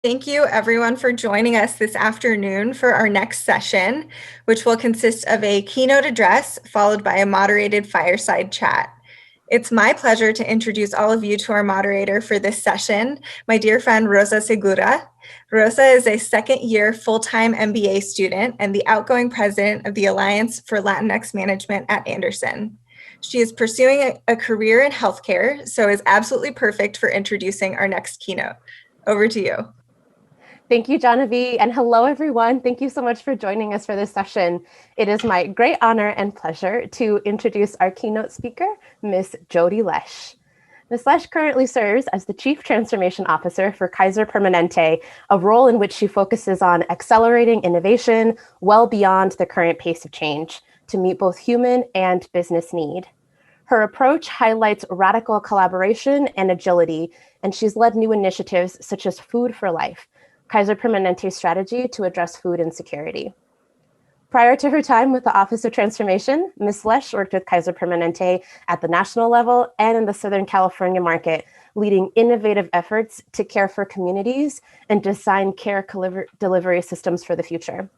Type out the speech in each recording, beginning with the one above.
Thank you everyone for joining us this afternoon for our next session, which will consist of a keynote address followed by a moderated fireside chat. It's my pleasure to introduce all of you to our moderator for this session, my dear friend Rosa Segura. Rosa is a second-year full-time MBA student and the outgoing president of the Alliance for Latinx Management at Anderson. She is pursuing a career in healthcare, so is absolutely perfect for introducing our next keynote. Over to you. Thank you, Genevieve, and hello, everyone. Thank you so much for joining us for this session. It is my great honor and pleasure to introduce our keynote speaker, Ms. Jodie Lesh. Ms. Lesh currently serves as the Chief Transformation Officer for Kaiser Permanente, a role in which she focuses on accelerating innovation well beyond the current pace of change to meet both human and business need. Her approach highlights radical collaboration and agility, and she's led new initiatives such as Food for Life, Kaiser Permanente's strategy to address food insecurity. Prior to her time with the Office of Transformation, Ms. Lesh worked with Kaiser Permanente at the national level and in the Southern California market, leading innovative efforts to care for communities and design care delivery systems for the future.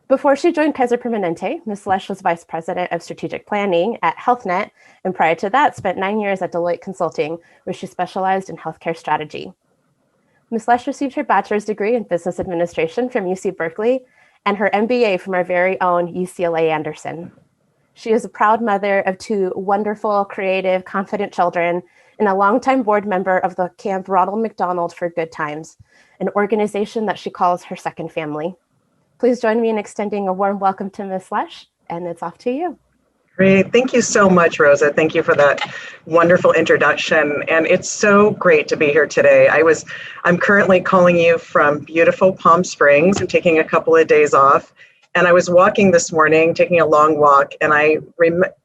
Before she joined Kaiser Permanente, Ms. Lesh was Vice President of Strategic Planning at HealthNet, and prior to that, spent 9 years at Deloitte Consulting, where she specialized in healthcare strategy. Ms. Lesh received her bachelor's degree in business administration from UC Berkeley and her MBA from our very own UCLA Anderson. She is a proud mother of 2 wonderful, creative, confident children and a longtime board member of the Camp Ronald McDonald for Good Times, an organization that she calls her second family. Please join me in extending a warm welcome to Ms. Lesh, and it's off to you. Great. Thank you so much, Rosa. Thank you for that wonderful introduction. And it's so great to be here today. I'm currently calling you from beautiful Palm Springs. I'm taking a couple of days off. And I was walking this morning, taking a long walk, and I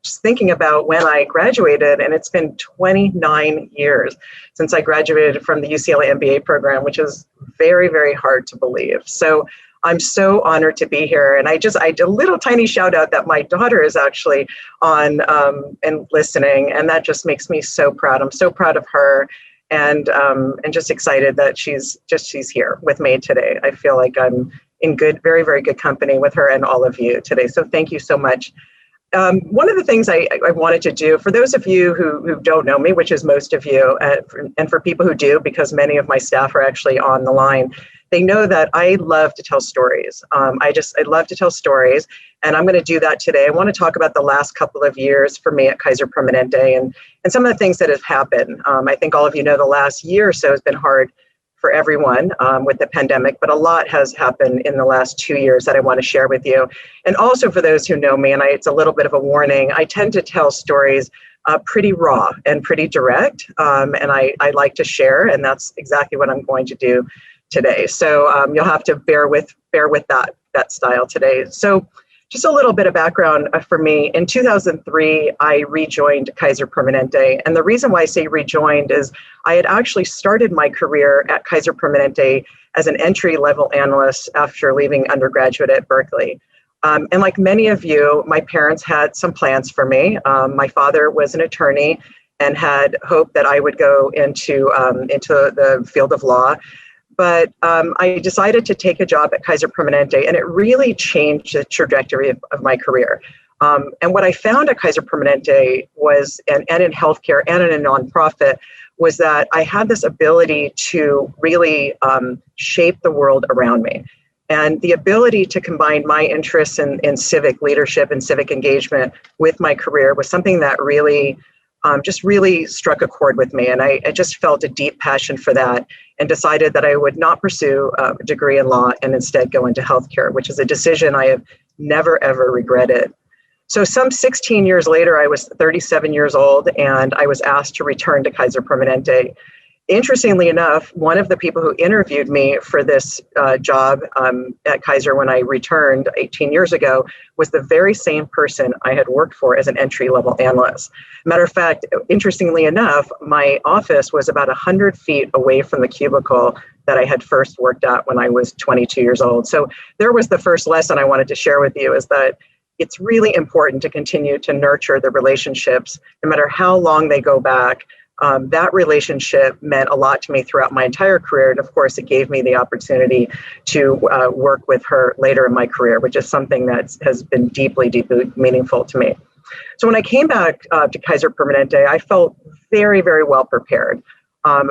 just thinking about when I graduated, and it's been 29 years since I graduated from the UCLA MBA program, which is very, very hard to believe. So I'm so honored to be here. And I did a little tiny shout out that my daughter is actually on and listening. And that just makes me so proud. I'm so proud of her and just excited that she's here with me today. I feel like I'm in very, very good company with her and all of you today. So thank you so much. One of the things I wanted to do, for those of you who don't know me, which is most of you, and for people who do, because many of my staff are actually on the line, they know that I love to tell stories. I love to tell stories, and I'm going to do that today. I want to talk about the last couple of years for me at Kaiser Permanente and some of the things that have happened. I think all of you know the last year or so has been hard for everyone with the pandemic, but a lot has happened in the last 2 years that I want to share with you. And also for those who know me, and it's a little bit of a warning, I tend to tell stories pretty raw and pretty direct, and I like to share, and that's exactly what I'm going to do today. So you'll have to bear with that style today. So just a little bit of background for me. In 2003, I rejoined Kaiser Permanente. And the reason why I say rejoined is I had actually started my career at Kaiser Permanente as an entry-level analyst after leaving undergraduate at Berkeley. And like many of you, my parents had some plans for me. My father was an attorney and had hoped that I would go into the field of law. But I decided to take a job at Kaiser Permanente, and it really changed the trajectory of my career. And what I found at Kaiser Permanente was, and in healthcare and in a nonprofit, was that I had this ability to really shape the world around me. And the ability to combine my interests in civic leadership and civic engagement with my career was something that really just really struck a chord with me. And I just felt a deep passion for that and decided that I would not pursue a degree in law and instead go into healthcare, which is a decision I have never, ever regretted. So some 16 years later, I was 37 years old and I was asked to return to Kaiser Permanente. Interestingly enough, one of the people who interviewed me for this job at Kaiser when I returned 18 years ago was the very same person I had worked for as an entry-level analyst. Matter of fact, interestingly enough, my office was about 100 feet away from the cubicle that I had first worked at when I was 22 years old. So there was the first lesson I wanted to share with you, is that it's really important to continue to nurture the relationships, no matter how long they go back. That relationship meant a lot to me throughout my entire career. And of course, it gave me the opportunity to work with her later in my career, which is something that has been deeply, deeply meaningful to me. So when I came back to Kaiser Permanente, I felt very, very well prepared.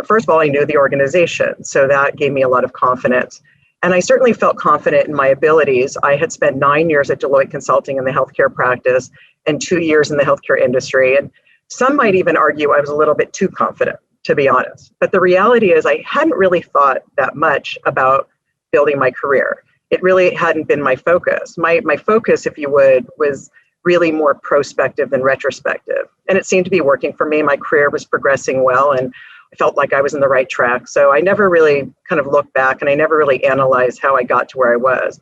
First of all, I knew the organization, so that gave me a lot of confidence. And I certainly felt confident in my abilities. I had spent 9 years at Deloitte Consulting in the healthcare practice and 2 years in the healthcare industry. And some might even argue I was a little bit too confident, to be honest. But the reality is I hadn't really thought that much about building my career. It really hadn't been my focus. My focus, if you would, was really more prospective than retrospective. And it seemed to be working for me. My career was progressing well, and I felt like I was in the right track. So I never really kind of looked back, and I never really analyzed how I got to where I was.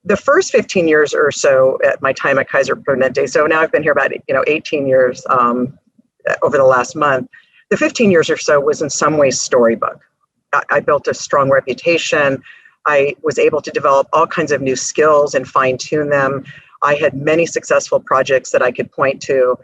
The first 15 years or so at my time at Kaiser Permanente, so now I've been here about 18 years over the last month. The 15 years or so was in some ways storybook. I built a strong reputation. I was able to develop all kinds of new skills and fine tune them. I had many successful projects that I could point to.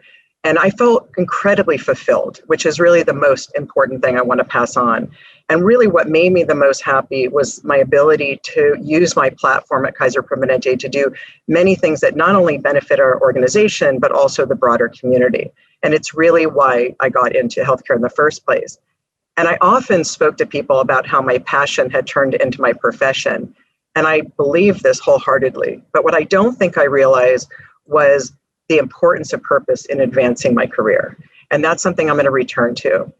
And I felt incredibly fulfilled, which is really the most important thing I want to pass on. And really what made me the most happy was my ability to use my platform at Kaiser Permanente to do many things that not only benefit our organization, but also the broader community. And it's really why I got into healthcare in the first place. And I often spoke to people about how my passion had turned into my profession. And I believe this wholeheartedly. But what I don't think I realized was the importance of purpose in advancing my career. And that's something I'm going to return to.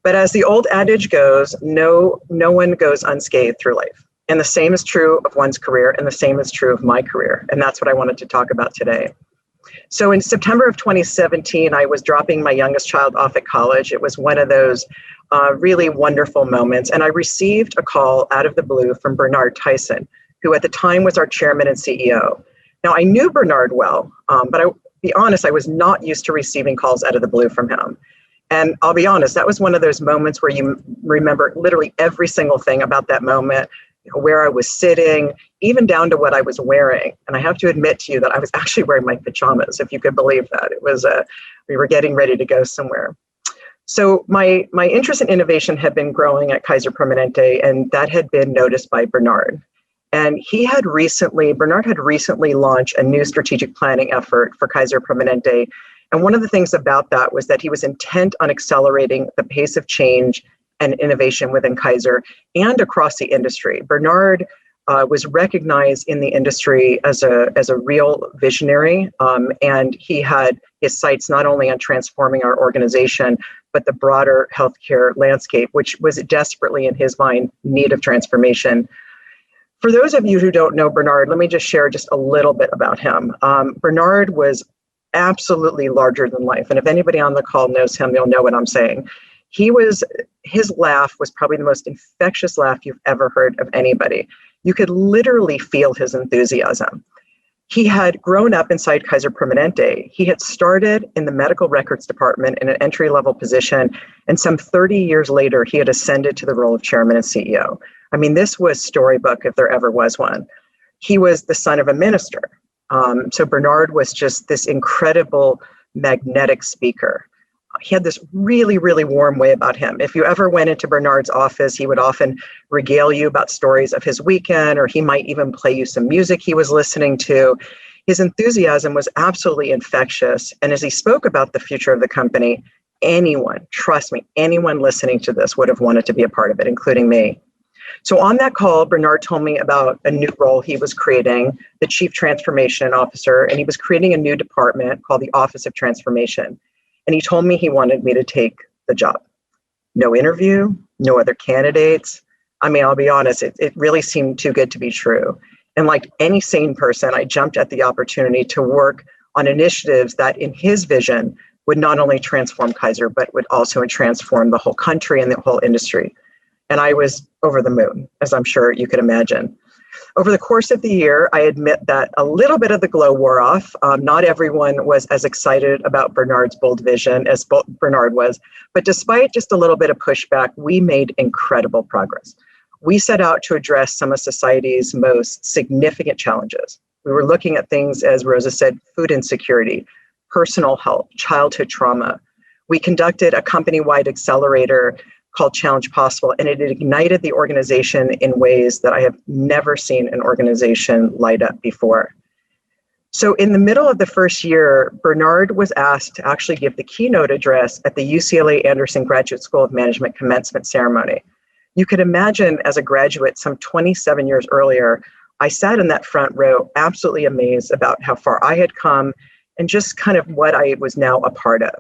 But as the old adage goes, no one goes unscathed through life. And the same is true of one's career, and the same is true of my career. And that's what I wanted to talk about today. So in September of 2017, I was dropping my youngest child off at college. It was one of those really wonderful moments. And I received a call out of the blue from Bernard Tyson, who at the time was our chairman and CEO. Now, I knew Bernard well, but I'll be honest, I was not used to receiving calls out of the blue from him. And I'll be honest, that was one of those moments where you remember literally every single thing about that moment, where I was sitting, even down to what I was wearing. And I have to admit to you that I was actually wearing my pajamas, if you could believe that. It was, we were getting ready to go somewhere. So my interest in innovation had been growing at Kaiser Permanente, and that had been noticed by Bernard. And Bernard had recently launched a new strategic planning effort for Kaiser Permanente. And one of the things about that was that he was intent on accelerating the pace of change and innovation within Kaiser and across the industry. Bernard was recognized in the industry as a real visionary, and he had his sights not only on transforming our organization, but the broader healthcare landscape, which was desperately, in his mind, in need of transformation. For those of you who don't know Bernard, let me just share just a little bit about him. Bernard was absolutely larger than life. And if anybody on the call knows him, they'll know what I'm saying. His laugh was probably the most infectious laugh you've ever heard of anybody. You could literally feel his enthusiasm. He had grown up inside Kaiser Permanente. He had started in the medical records department in an entry-level position, and some 30 years later, he had ascended to the role of chairman and CEO. I mean, this was storybook if there ever was one. He was the son of a minister. So Bernard was just this incredible, magnetic speaker. He had this really, really warm way about him. If you ever went into Bernard's office, he would often regale you about stories of his weekend, or he might even play you some music he was listening to. His enthusiasm was absolutely infectious. And as he spoke about the future of the company, anyone, trust me, anyone listening to this would have wanted to be a part of it, including me. So on that call, Bernard told me about a new role he was creating, the Chief Transformation Officer, and he was creating a new department called the Office of Transformation. And he told me he wanted me to take the job. No interview, no other candidates. I mean, I'll be honest, it really seemed too good to be true. And like any sane person, I jumped at the opportunity to work on initiatives that in his vision would not only transform Kaiser, but would also transform the whole country and the whole industry. And I was over the moon, as I'm sure you could imagine. Over the course of the year, I admit that a little bit of the glow wore off. Not everyone was as excited about Bernard's bold vision as Bernard was. But despite just a little bit of pushback, we made incredible progress. We set out to address some of society's most significant challenges. We were looking at things, as Rosa said, food insecurity, personal health, childhood trauma. We conducted a company-wide accelerator called Challenge Possible, and it ignited the organization in ways that I have never seen an organization light up before. So in the middle of the first year, Bernard was asked to actually give the keynote address at the UCLA Anderson Graduate School of Management commencement ceremony. You could imagine, as a graduate some 27 years earlier, I sat in that front row absolutely amazed about how far I had come and just kind of what I was now a part of.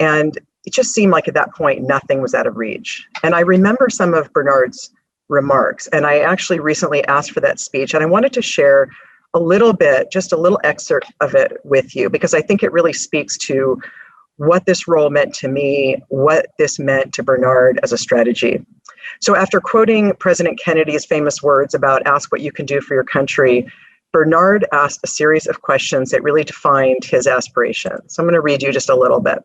And it just seemed like at that point, nothing was out of reach. And I remember some of Bernard's remarks, and I actually recently asked for that speech, and I wanted to share a little bit, just a little excerpt of it with you, because I think it really speaks to what this role meant to me, what this meant to Bernard as a strategy. So after quoting President Kennedy's famous words about ask what you can do for your country, Bernard asked a series of questions that really defined his aspirations. So I'm going to read you just a little bit.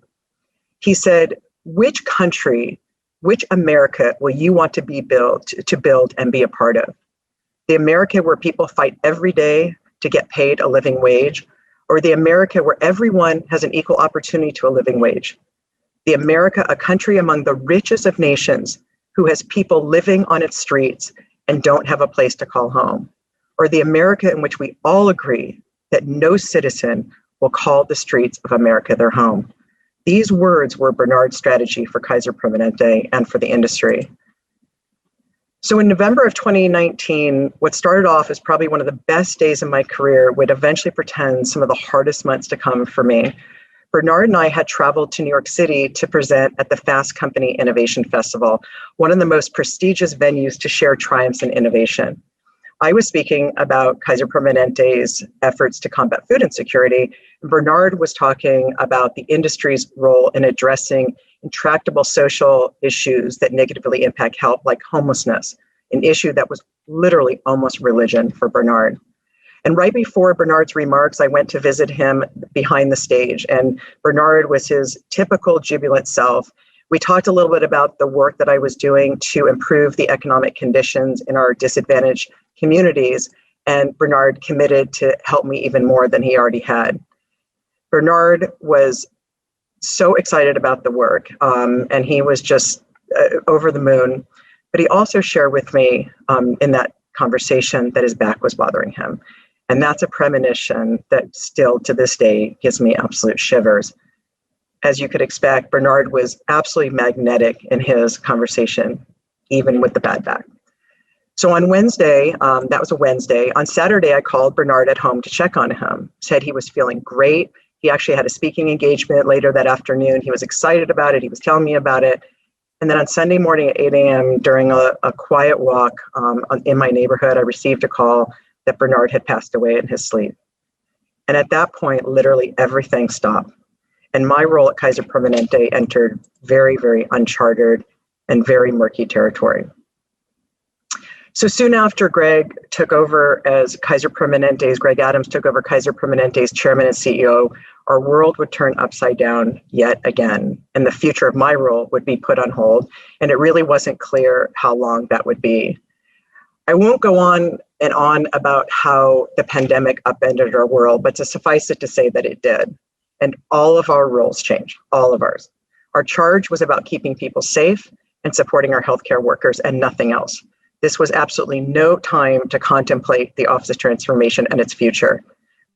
He said, which country, which America will you want to build and be a part of? The America where people fight every day to get paid a living wage, or the America where everyone has an equal opportunity to a living wage? The America, a country among the richest of nations who has people living on its streets and don't have a place to call home? Or the America in which we all agree that no citizen will call the streets of America their home? These words were Bernard's strategy for Kaiser Permanente and for the industry. So in November of 2019, what started off as probably one of the best days of my career would eventually portend some of the hardest months to come for me. Bernard and I had traveled to New York City to present at the Fast Company Innovation Festival, one of the most prestigious venues to share triumphs in innovation. I was speaking about Kaiser Permanente's efforts to combat food insecurity. Bernard was talking about the industry's role in addressing intractable social issues that negatively impact health, like homelessness, an issue that was literally almost religion for Bernard. And right before Bernard's remarks, I went to visit him behind the stage, and Bernard was his typical jubilant self. We talked a little bit about the work that I was doing to improve the economic conditions in our disadvantaged communities, and Bernard committed to help me even more than he already had. Bernard was so excited about the work, and he was just over the moon. But he also shared with me in that conversation that his back was bothering him. And that's a premonition that still to this day gives me absolute shivers. As you could expect, Bernard was absolutely magnetic in his conversation, even with the bad back. So on Wednesday, that was a Wednesday, on Saturday, I called Bernard at home to check on him, said he was feeling great. He actually had a speaking engagement later that afternoon. He was excited about it. He was telling me about it. And then on Sunday morning at 8 a.m., during a quiet walk in my neighborhood, I received a call that Bernard had passed away in his sleep. And at that point, literally everything stopped. And my role at Kaiser Permanente entered very, very uncharted and very murky territory. So soon after Greg Adams took over Kaiser Permanente's chairman and CEO, our world would turn upside down yet again, and the future of my role would be put on hold, and it really wasn't clear how long that would be. I won't go on and on about how the pandemic upended our world, but to suffice it to say that it did. And all of our roles changed, all of ours. Our charge was about keeping people safe and supporting our healthcare workers and nothing else. This was absolutely no time to contemplate the office's transformation and its future.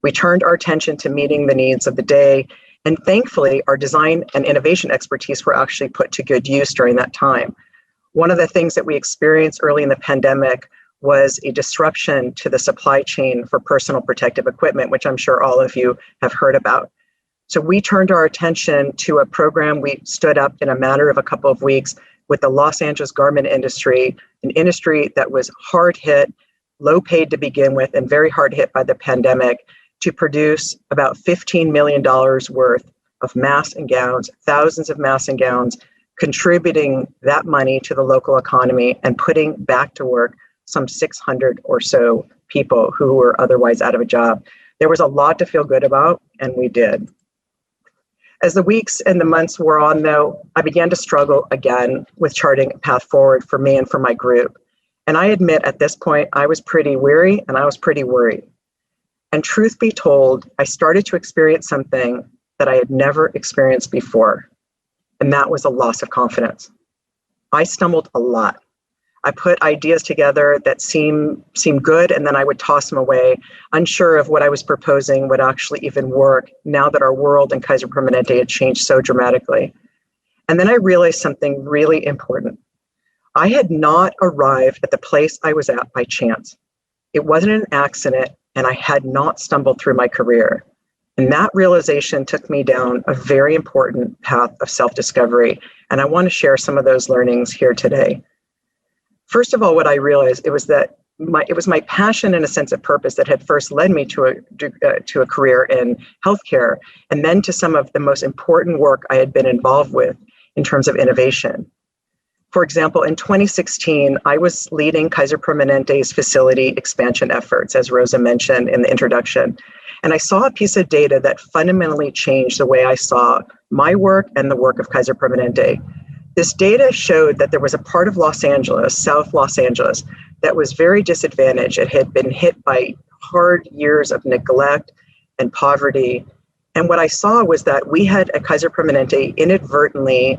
We turned our attention to meeting the needs of the day, and thankfully, our design and innovation expertise were actually put to good use during that time. One of the things that we experienced early in the pandemic was a disruption to the supply chain for personal protective equipment, which I'm sure all of you have heard about. So we turned our attention to a program we stood up in a matter of a couple of weeks with the Los Angeles garment industry, an industry that was hard hit, low paid to begin with, and very hard hit by the pandemic, to produce about $15 million worth of masks and gowns, thousands of masks and gowns, contributing that money to the local economy and putting back to work some 600 or so people who were otherwise out of a job. There was a lot to feel good about, and we did. As the weeks and the months wore on, though, I began to struggle again with charting a path forward for me and for my group. And I admit at this point, I was pretty weary and I was pretty worried. And truth be told, I started to experience something that I had never experienced before. and that was a loss of confidence. I stumbled a lot. I put ideas together that seemed good, and then I would toss them away, unsure of what I was proposing would actually even work now that our world and Kaiser Permanente had changed so dramatically. And then I realized something really important. I had not arrived at the place I was at by chance. It wasn't an accident, and I had not stumbled through my career. And that realization took me down a very important path of self-discovery, and I want to share some of those learnings here today. First of all, what I realized, it was my passion and a sense of purpose that had first led me to a career in healthcare, and then to some of the most important work I had been involved with in terms of innovation. For example, in 2016, I was leading Kaiser Permanente's facility expansion efforts, as Rosa mentioned in the introduction. And I saw a piece of data that fundamentally changed the way I saw my work and the work of Kaiser Permanente. This data showed that there was a part of Los Angeles, South Los Angeles, that was very disadvantaged. It had been hit by hard years of neglect and poverty. And what I saw was that we had at Kaiser Permanente inadvertently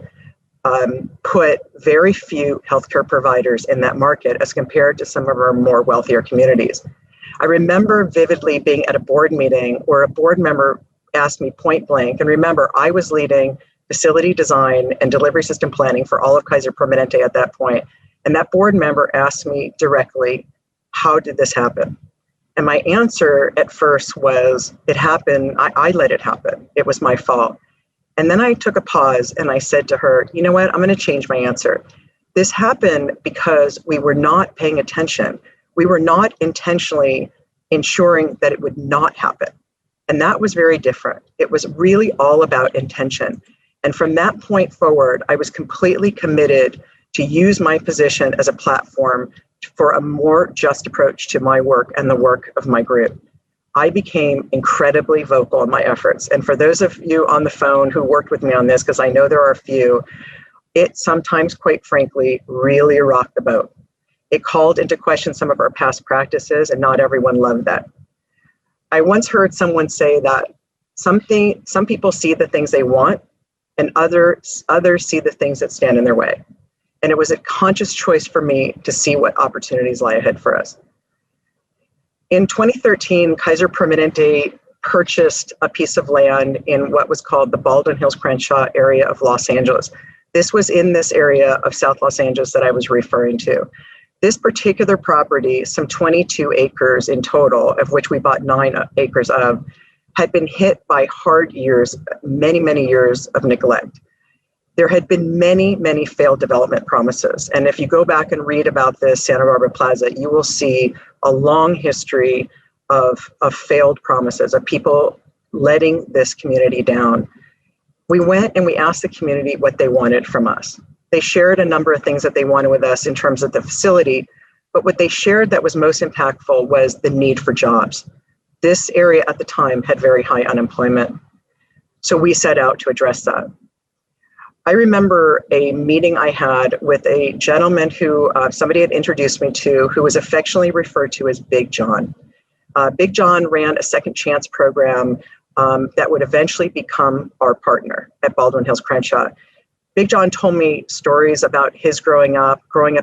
put very few healthcare providers in that market as compared to some of our more wealthier communities. I remember vividly being at a board meeting where a board member asked me point blank, and remember, I was leading facility design and delivery system planning for all of Kaiser Permanente at that point. And that board member asked me directly, how did this happen? And my answer at first was, it happened, I let it happen. It was my fault. And then I took a pause and I said to her, you know what, I'm going to change my answer. This happened because we were not paying attention. We were not intentionally ensuring that it would not happen. And that was very different. It was really all about intention. And from that point forward, I was completely committed to use my position as a platform for a more just approach to my work and the work of my group. I became incredibly vocal in my efforts. And for those of you on the phone who worked with me on this, because I know there are a few, it sometimes, quite frankly, really rocked the boat. It called into question some of our past practices, and not everyone loved that. I once heard someone say that some people see the things they want, and others see the things that stand in their way. And it was a conscious choice for me to see what opportunities lie ahead for us. In 2013, Kaiser Permanente purchased a piece of land in what was called the Baldwin Hills Crenshaw area of Los Angeles. This was in this area of South Los Angeles that I was referring to. This particular property, some 22 acres in total, of which we bought 9 acres of, had been hit by hard years, many, many years of neglect. There had been many, many failed development promises. And if you go back and read about this Santa Barbara Plaza, you will see a long history of failed promises, of people letting this community down. We went and we asked the community what they wanted from us. They shared a number of things that they wanted with us in terms of the facility, but what they shared that was most impactful was the need for jobs. This area at the time had very high unemployment. So we set out to address that. I remember a meeting I had with a gentleman who somebody had introduced me to, who was affectionately referred to as Big John. Big John ran a second chance program that would eventually become our partner at Baldwin Hills Crenshaw. Big John told me stories about his growing up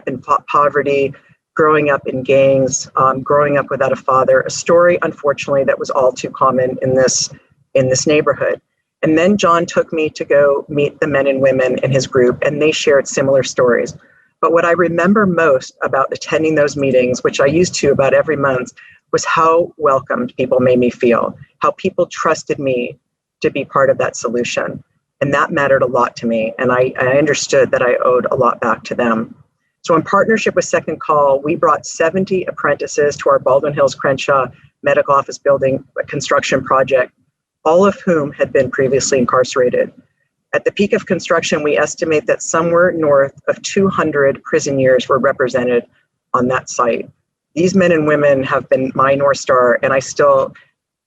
in poverty, growing up in gangs, growing up without a father, a story, unfortunately, that was all too common in this neighborhood. And then John took me to go meet the men and women in his group, and they shared similar stories. But what I remember most about attending those meetings, which I used to about every month, was how welcomed people made me feel, how people trusted me to be part of that solution. And that mattered a lot to me. And I understood that I owed a lot back to them. So in partnership with Second Call, we brought 70 apprentices to our Baldwin Hills Crenshaw medical office building construction project, all of whom had been previously incarcerated. At the peak of construction, we estimate that somewhere north of 200 prison years were represented on that site. These men and women have been my North Star, and I still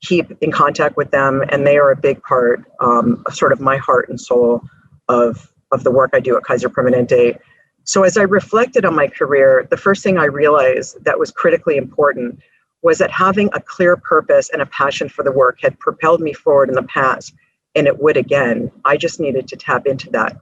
keep in contact with them, and they are a big part of sort of my heart and soul of the work I do at Kaiser Permanente. So as I reflected on my career, the first thing I realized that was critically important was that having a clear purpose and a passion for the work had propelled me forward in the past, and it would again. I just needed to tap into that.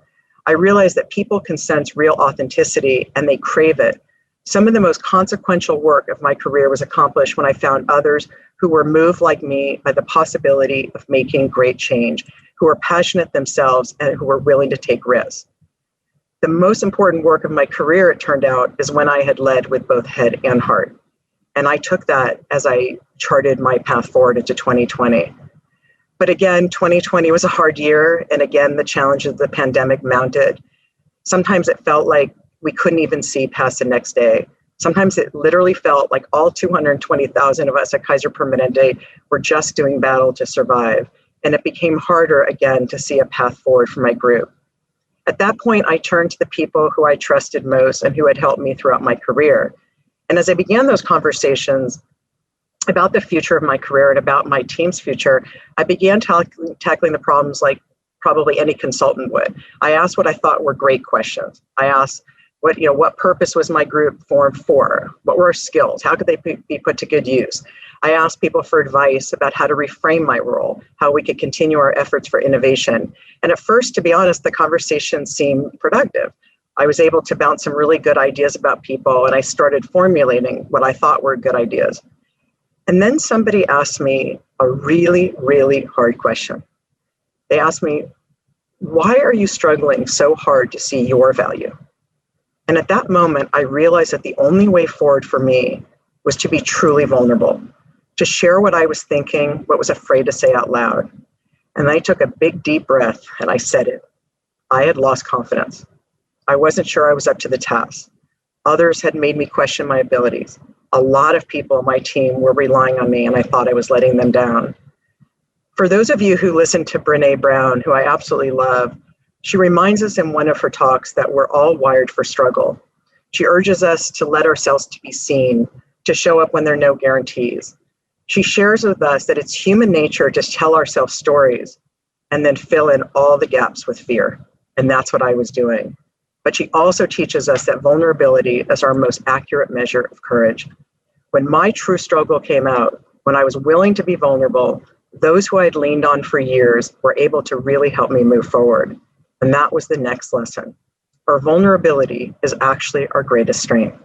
I realized that people can sense real authenticity and they crave it. Some of the most consequential work of my career was accomplished when I found others who were moved like me by the possibility of making great change, who were passionate themselves and who were willing to take risks. The most important work of my career, it turned out, is when I had led with both head and heart. And I took that as I charted my path forward into 2020. But again, 2020 was a hard year. And again, the challenges of the pandemic mounted. Sometimes it felt like we couldn't even see past the next day. Sometimes it literally felt like all 220,000 of us at Kaiser Permanente were just doing battle to survive. And it became harder again to see a path forward for my group. At that point, I turned to the people who I trusted most and who had helped me throughout my career. And as I began those conversations about the future of my career and about my team's future, I began tackling the problems like probably any consultant would. I asked what I thought were great questions. I asked what purpose was my group formed for? What were our skills? How could they be put to good use? I asked people for advice about how to reframe my role, how we could continue our efforts for innovation. And at first, to be honest, the conversation seemed productive. I was able to bounce some really good ideas about people, and I started formulating what I thought were good ideas. And then somebody asked me a really, really hard question. They asked me, why are you struggling so hard to see your value? And at that moment, I realized that the only way forward for me was to be truly vulnerable, to share what I was thinking, what was afraid to say out loud. And I took a big, deep breath and I said it. I had lost confidence. I wasn't sure I was up to the task. Others had made me question my abilities. A lot of people on my team were relying on me and I thought I was letting them down. For those of you who listen to Brené Brown, who I absolutely love, she reminds us in one of her talks that we're all wired for struggle. She urges us to let ourselves to be seen, to show up when there are no guarantees. She shares with us that it's human nature to tell ourselves stories and then fill in all the gaps with fear. And that's what I was doing. But she also teaches us that vulnerability is our most accurate measure of courage. When my true struggle came out, when I was willing to be vulnerable, those who I had leaned on for years were able to really help me move forward. And that was the next lesson. Our vulnerability is actually our greatest strength.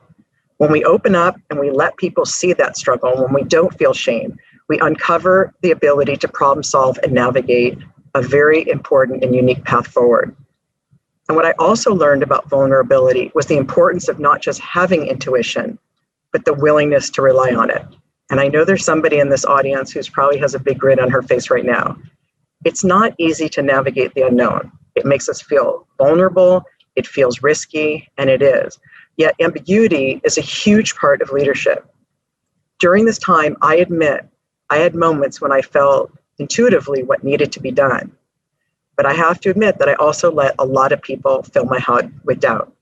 When we open up and we let people see that struggle, when we don't feel shame, we uncover the ability to problem solve and navigate a very important and unique path forward. And what I also learned about vulnerability was the importance of not just having intuition, but the willingness to rely on it. And I know there's somebody in this audience who's probably has a big grin on her face right now. It's not easy to navigate the unknown. It makes us feel vulnerable, it feels risky, and it is. Yet ambiguity is a huge part of leadership. During this time, I admit, I had moments when I felt intuitively what needed to be done. But I have to admit that I also let a lot of people fill my head with doubt.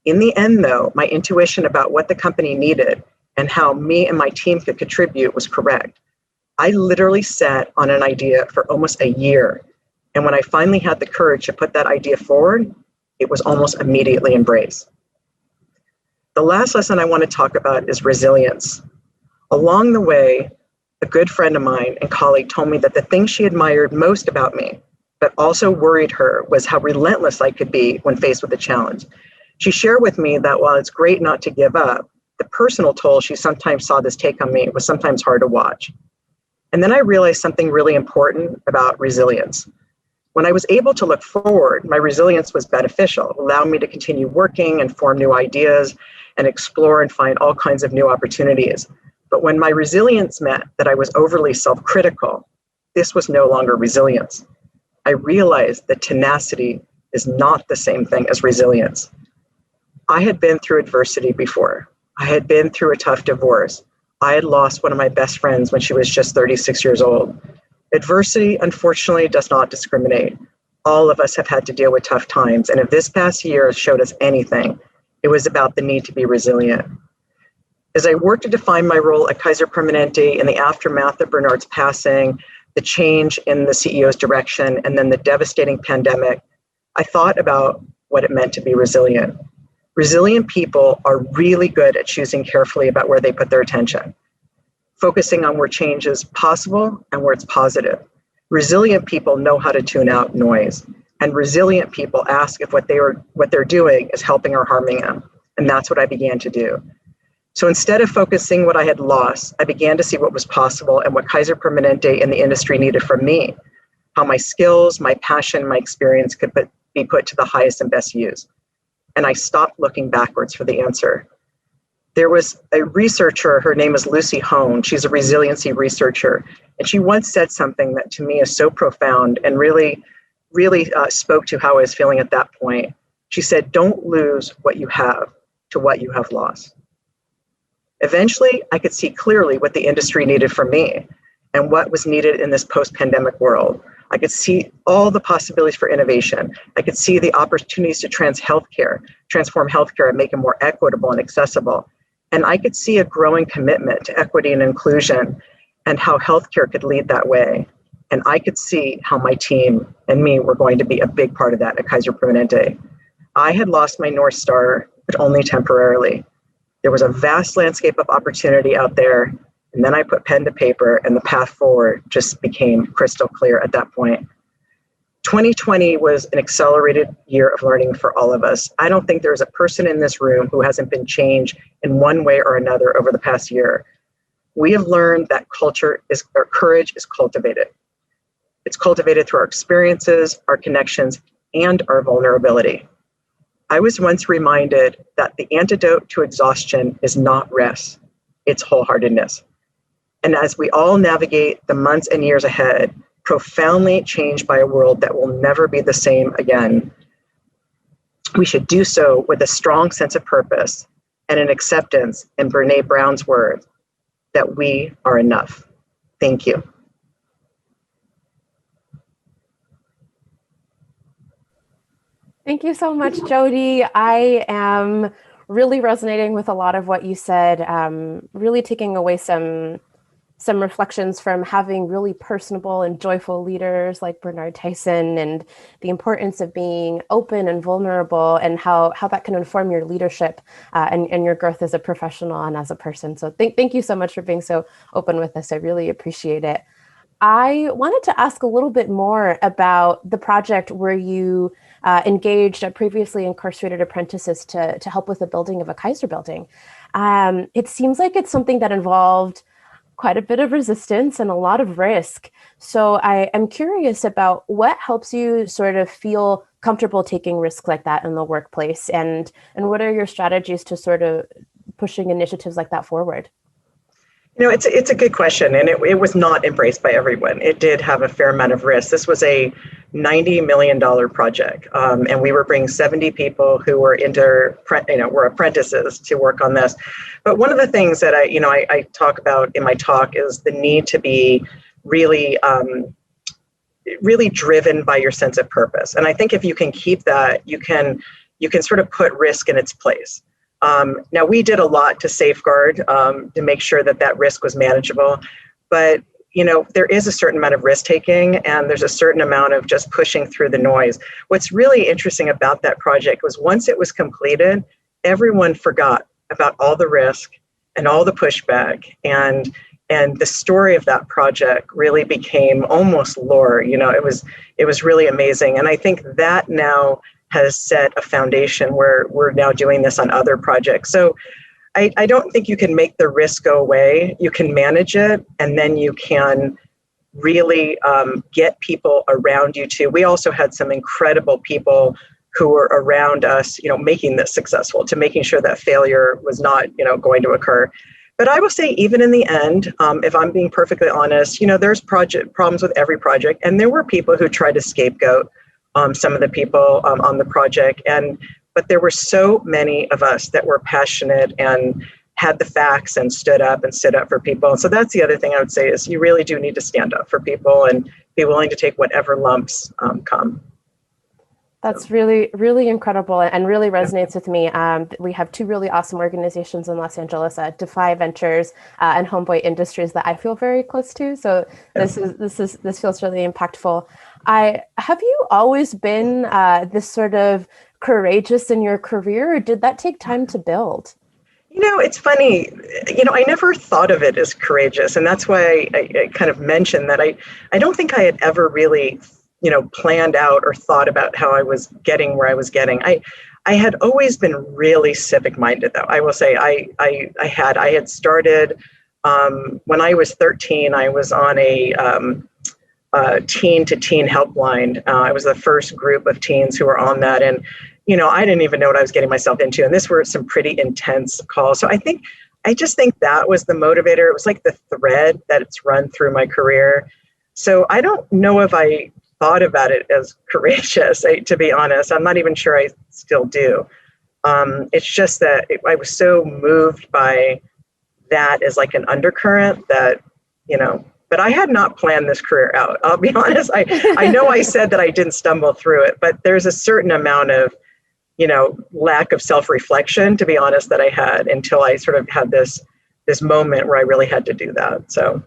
In the end, though, my intuition about what the company needed and how me and my team could contribute was correct. I literally sat on an idea for almost a year. And when I finally had the courage to put that idea forward, it was almost immediately embraced. The last lesson I want to talk about is resilience. Along the way, a good friend of mine and colleague told me that the thing she admired most about me, but also worried her, was how relentless I could be when faced with a challenge. She shared with me that while it's great not to give up, the personal toll she sometimes saw this take on me was sometimes hard to watch. And then I realized something really important about resilience. When I was able to look forward, my resilience was beneficial, allowing me to continue working and form new ideas and explore and find all kinds of new opportunities. But when my resilience meant that I was overly self-critical, this was no longer resilience. I realized that tenacity is not the same thing as resilience. I had been through adversity before. I had been through a tough divorce. I had lost one of my best friends when she was just 36 years old. Adversity, unfortunately, does not discriminate. All of us have had to deal with tough times, and if this past year showed us anything, it was about the need to be resilient. As I worked to define my role at Kaiser Permanente in the aftermath of Bernard's passing, the change in the CEO's direction, and then the devastating pandemic, I thought about what it meant to be resilient. Resilient people are really good at choosing carefully about where they put their attention, focusing on where change is possible and where it's positive. Resilient people know how to tune out noise. And resilient people ask if what they're doing is helping or harming them. And that's what I began to do. So instead of focusing what I had lost, I began to see what was possible and what Kaiser Permanente and the industry needed from me, how my skills, my passion, my experience could be put to the highest and best use. And I stopped looking backwards for the answer. There was a researcher, her name is Lucy Hone. She's a resiliency researcher. And she once said something that to me is so profound and really spoke to how I was feeling at that point. She said, don't lose what you have to what you have lost. Eventually, I could see clearly what the industry needed from me and what was needed in this post-pandemic world. I could see all the possibilities for innovation. I could see the opportunities to transform healthcare and make it more equitable and accessible. And I could see a growing commitment to equity and inclusion and how healthcare could lead that way. And I could see how my team and me were going to be a big part of that at Kaiser Permanente. I had lost my North Star, but only temporarily. There was a vast landscape of opportunity out there. And then I put pen to paper and the path forward just became crystal clear at that point. 2020 was an accelerated year of learning for all of us. I don't think there's a person in this room who hasn't been changed in one way or another over the past year. We have learned that courage is cultivated. It's cultivated through our experiences, our connections, and our vulnerability. I was once reminded that the antidote to exhaustion is not rest, it's wholeheartedness. And as we all navigate the months and years ahead, profoundly changed by a world that will never be the same again, we should do so with a strong sense of purpose and an acceptance, in Brene Brown's words, that we are enough. Thank you. Thank you so much, Jodie. I am really resonating with a lot of what you said, really taking away some reflections from having really personable and joyful leaders like Bernard Tyson, and the importance of being open and vulnerable, and how that can inform your leadership and your growth as a professional and as a person. So thank you so much for being so open with us. I really appreciate it. I wanted to ask a little bit more about the project where you engaged previously incarcerated apprentices to help with the building of a Kaiser building. It seems like it's something that involved quite a bit of resistance and a lot of risk. So I am curious about what helps you sort of feel comfortable taking risks like that in the workplace, and what are your strategies to sort of pushing initiatives like that forward? You know, it's a good question, and it was not embraced by everyone. It did have a fair amount of risk. This was a $90 million project, and we were bringing 70 people who were were apprentices to work on this. But one of the things that I talk about in my talk is the need to be really driven by your sense of purpose. And I think if you can keep that, you can sort of put risk in its place. Now, we did a lot to safeguard, to make sure that risk was manageable, but there is a certain amount of risk taking, and there's a certain amount of just pushing through the noise. What's really interesting about that project was once it was completed, everyone forgot about all the risk and all the pushback, and the story of that project really became almost lore. It was really amazing, and I think that now has set a foundation where we're now doing this on other projects. So I don't think you can make the risk go away. You can manage it, and then you can really get people around you too. We also had some incredible people who were around us, making this successful, to making sure that failure was not, going to occur. But I will say, even in the end, if I'm being perfectly honest, there's problems with every project, and there were people who tried to scapegoat some of the people on the project, but there were so many of us that were passionate and had the facts and stood up for people. And so that's the other thing I would say is you really do need to stand up for people and be willing to take whatever lumps come. That's really, really incredible and really resonates with me. We have two really awesome organizations in Los Angeles, Defy Ventures and Homeboy Industries, that I feel very close to. So this feels really impactful. Have you always been this sort of courageous in your career, or did that take time to build? It's funny. I never thought of it as courageous, and that's why I kind of mentioned that I don't think I had ever really planned out or thought about how I was getting where I was getting. I had always been really civic minded, though. I will say I had started when I was 13. I was on a teen to teen helpline. I was the first group of teens who were on that, and I didn't even know what I was getting myself into. And this were some pretty intense calls. So I just think that was the motivator. It was like the thread that it's run through my career. So I don't know if I thought about it as courageous, to be honest. I'm not even sure I still do. It's just that I was so moved by that as like an undercurrent that, but I had not planned this career out. I'll be honest. I know I said that I didn't stumble through it, but there's a certain amount of, lack of self-reflection, to be honest, that I had until I sort of had this moment where I really had to do that. So.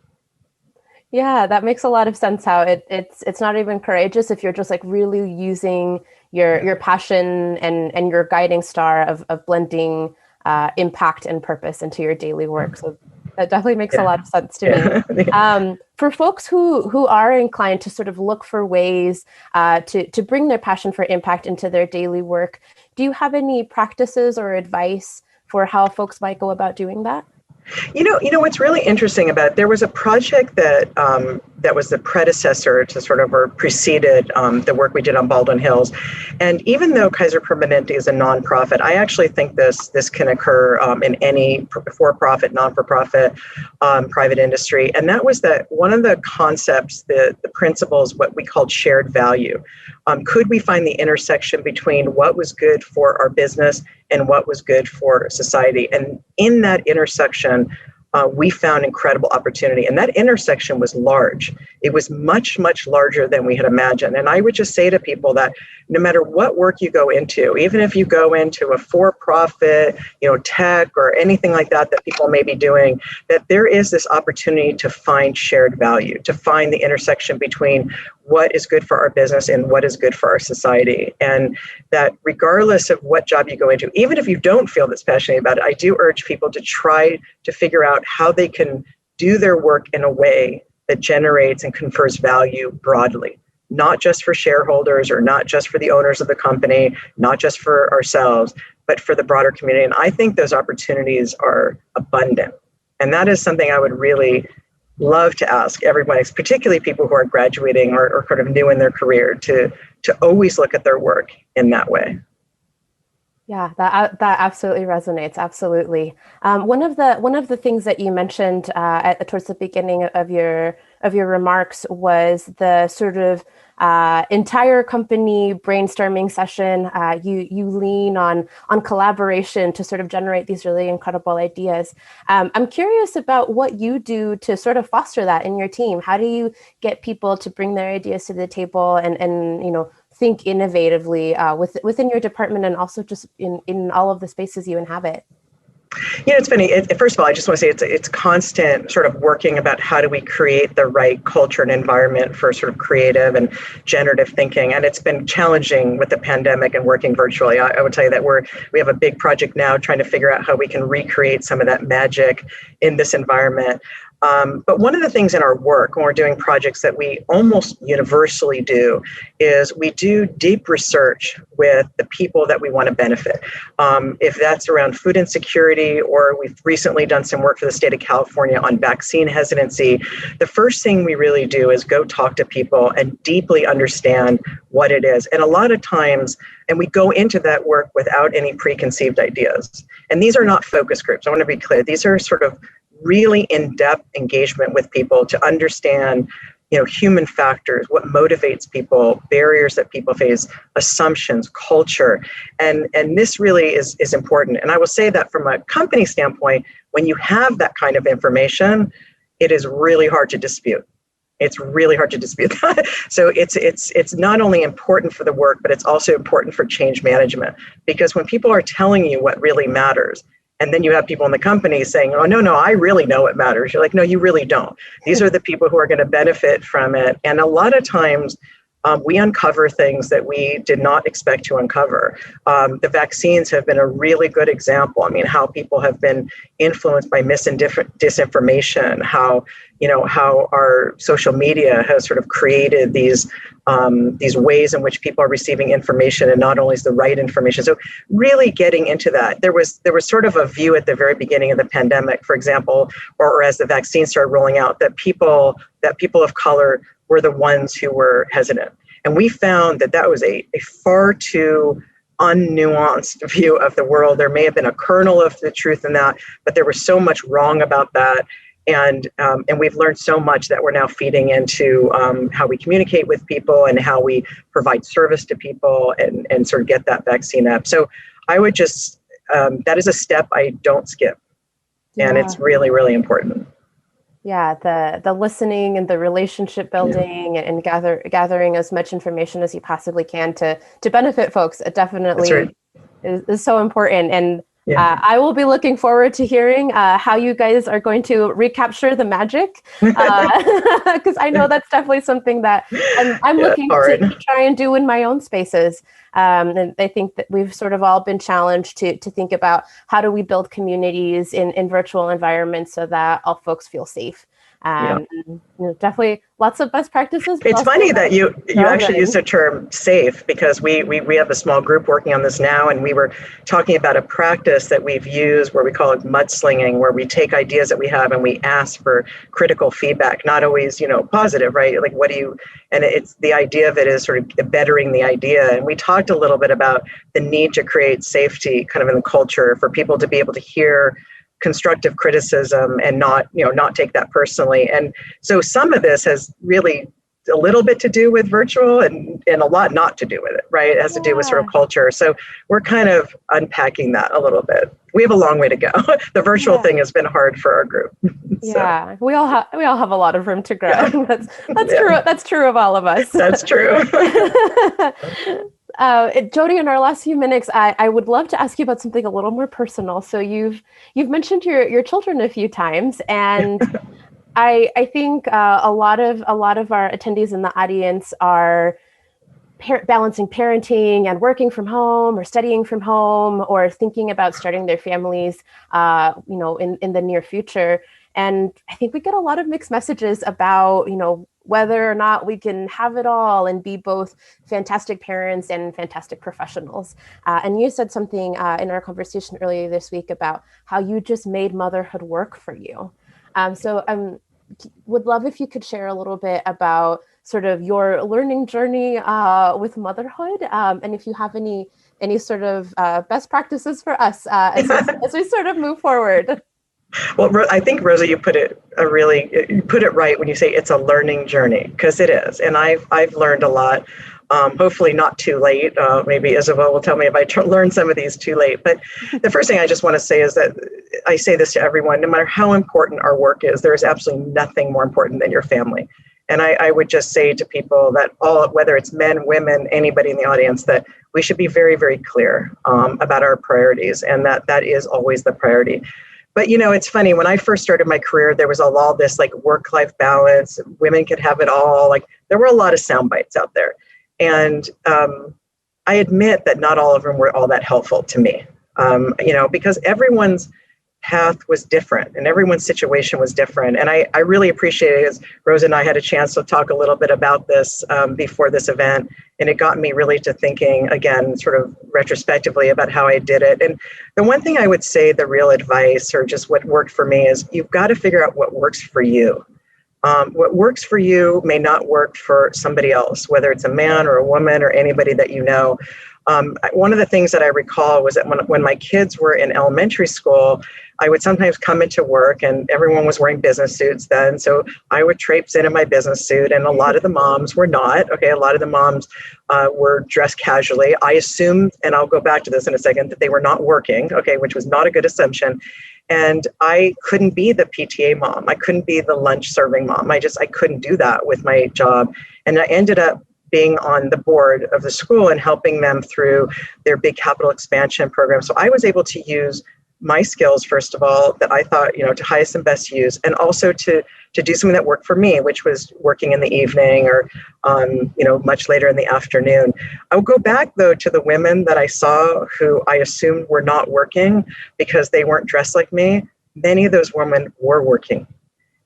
Yeah, that makes a lot of sense. How it's not even courageous if you're just like really using your passion and your guiding star of blending impact and purpose into your daily work. So that definitely makes a lot of sense to me. For folks who are inclined to sort of look for ways to bring their passion for impact into their daily work, do you have any practices or advice for how folks might go about doing that? What's really interesting about it, there was a project that was the predecessor to sort of, or preceded the work we did on Baldwin Hills. And even though Kaiser Permanente is a nonprofit, I actually think this can occur in any for-profit, non-for-profit, private industry. And that was that one of the concepts, the principles, what we called shared value. Could we find the intersection between what was good for our business and what was good for society? And in that intersection, we found incredible opportunity. And that intersection was large. It was much, much larger than we had imagined. And I would just say to people that no matter what work you go into, even if you go into a for-profit, tech or anything like that people may be doing, that there is this opportunity to find shared value, to find the intersection between what is good for our business and what is good for our society. And that regardless of what job you go into, even if you don't feel this passionate about it, I do urge people to try to figure out how they can do their work in a way that generates and confers value broadly, not just for shareholders or not just for the owners of the company, not just for ourselves, but for the broader community. And I think those opportunities are abundant. And that is something I would really love to ask everyone, particularly people who are graduating or kind of new in their career, to always look at their work in that way. Yeah, that absolutely resonates. Absolutely. One of the things that you mentioned towards the beginning of your remarks was the sort of entire company brainstorming session. You lean on collaboration to sort of generate these really incredible ideas. I'm curious about what you do to sort of foster that in your team. How do you get people to bring their ideas to the table and think innovatively within your department and also just in all of the spaces you inhabit? It's funny. First of all, I just want to say it's constant sort of working about how do we create the right culture and environment for sort of creative and generative thinking. And it's been challenging with the pandemic and working virtually. I would tell you that we have a big project now trying to figure out how we can recreate some of that magic in this environment. But one of the things in our work when we're doing projects that we almost universally do is we do deep research with the people that we want to benefit. If that's around food insecurity, or we've recently done some work for the state of California on vaccine hesitancy, the first thing we really do is go talk to people and deeply understand what it is. And a lot of times, and we go into that work without any preconceived ideas. And these are not focus groups. I want to be clear. These are sort of really in-depth engagement with people to understand, human factors, what motivates people, barriers that people face, assumptions, culture. And this really is important. And I will say that from a company standpoint, when you have that kind of information, it is really hard to dispute. It's really hard to dispute that. So it's not only important for the work, but it's also important for change management. Because when people are telling you what really matters, and then you have people in the company saying, oh, no, I really know what matters. You're like, no, you really don't. These are the people who are going to benefit from it. And a lot of times we uncover things that we did not expect to uncover. The vaccines have been a really good example. I mean, how people have been influenced by disinformation, how our social media has sort of created these ways in which people are receiving information, and not only is the right information. So really getting into that. There was sort of a view at the very beginning of the pandemic, for example, or as the vaccine started rolling out, that people of color were the ones who were hesitant. And we found that was a far too unnuanced view of the world. There may have been a kernel of the truth in that, but there was so much wrong about that. And we've learned so much that we're now feeding into how we communicate with people and how we provide service to people and sort of get that vaccine up. So I would just, that is a step I don't skip. And it's really, really important. Yeah, the listening and the relationship building and gathering as much information as you possibly can to benefit folks, it definitely is so important. And I will be looking forward to hearing how you guys are going to recapture the magic, because I know that's definitely something that I'm looking to try and do in my own spaces. And I think that we've sort of all been challenged to think about how do we build communities in virtual environments so that all folks feel safe. Definitely lots of best practices. It's funny that you actually use the term safe, because we have a small group working on this now, and we were talking about a practice that we've used where we call it mudslinging, where we take ideas that we have and we ask for critical feedback, not always, positive, right? Like, and it's the idea of it is sort of bettering the idea. And we talked a little bit about the need to create safety kind of in the culture for people to be able to hear constructive criticism and not take that personally. And so some of this has really a little bit to do with virtual and a lot not to do with it, right? It has to do with sort of culture. So we're kind of unpacking that a little bit. We have a long way to go. The virtual thing has been hard for our group. Yeah, we all have a lot of room to grow. That's true. That's true of all of us. That's true. Jodie, in our last few minutes, I would love to ask you about something a little more personal. So you've mentioned your children a few times, and I think a lot of our attendees in the audience are balancing parenting and working from home, or studying from home, or thinking about starting their families, in the near future. And I think we get a lot of mixed messages about, whether or not we can have it all and be both fantastic parents and fantastic professionals. And you said something in our conversation earlier this week about how you just made motherhood work for you. So would love if you could share a little bit about sort of your learning journey with motherhood, and if you have any sort of best practices for us as we sort of move forward. Well, I think, Rosa, you put it right when you say it's a learning journey, because it is. And I've learned a lot, hopefully not too late. Maybe Isabel will tell me if I learned some of these too late. But the first thing I just want to say is that I say this to everyone, no matter how important our work is, there is absolutely nothing more important than your family. And I would just say to people that whether it's men, women, anybody in the audience, that we should be very, very clear about our priorities, and that is always the priority. But, it's funny, when I first started my career, there was all this like work-life balance, women could have it all. Like, there were a lot of sound bites out there. And I admit that not all of them were all that helpful to me, because everyone's path was different and everyone's situation was different. And I really appreciate it, as Rosa and I had a chance to talk a little bit about this before this event. And it got me really to thinking, again, sort of retrospectively about how I did it. And the one thing I would say, the real advice, or just what worked for me, is you've got to figure out what works for you. What works for you may not work for somebody else, whether it's a man or a woman or anybody that you know. One of the things that I recall was that when my kids were in elementary school, I would sometimes come into work and everyone was wearing business suits then. So I would traipse in my business suit, and a lot of the moms were not. Okay, a lot of the moms were dressed casually. I assumed, and I'll go back to this in a second, that they were not working, okay, which was not a good assumption. And I couldn't be the PTA mom. I couldn't be the lunch serving mom. I couldn't do that with my job. And I ended up being on the board of the school and helping them through their big capital expansion program. So I was able to use my skills, first of all, that I thought, to highest and best use, and also to do something that worked for me, which was working in the evening or, much later in the afternoon. I would go back, though, to the women that I saw who I assumed were not working because they weren't dressed like me. Many of those women were working.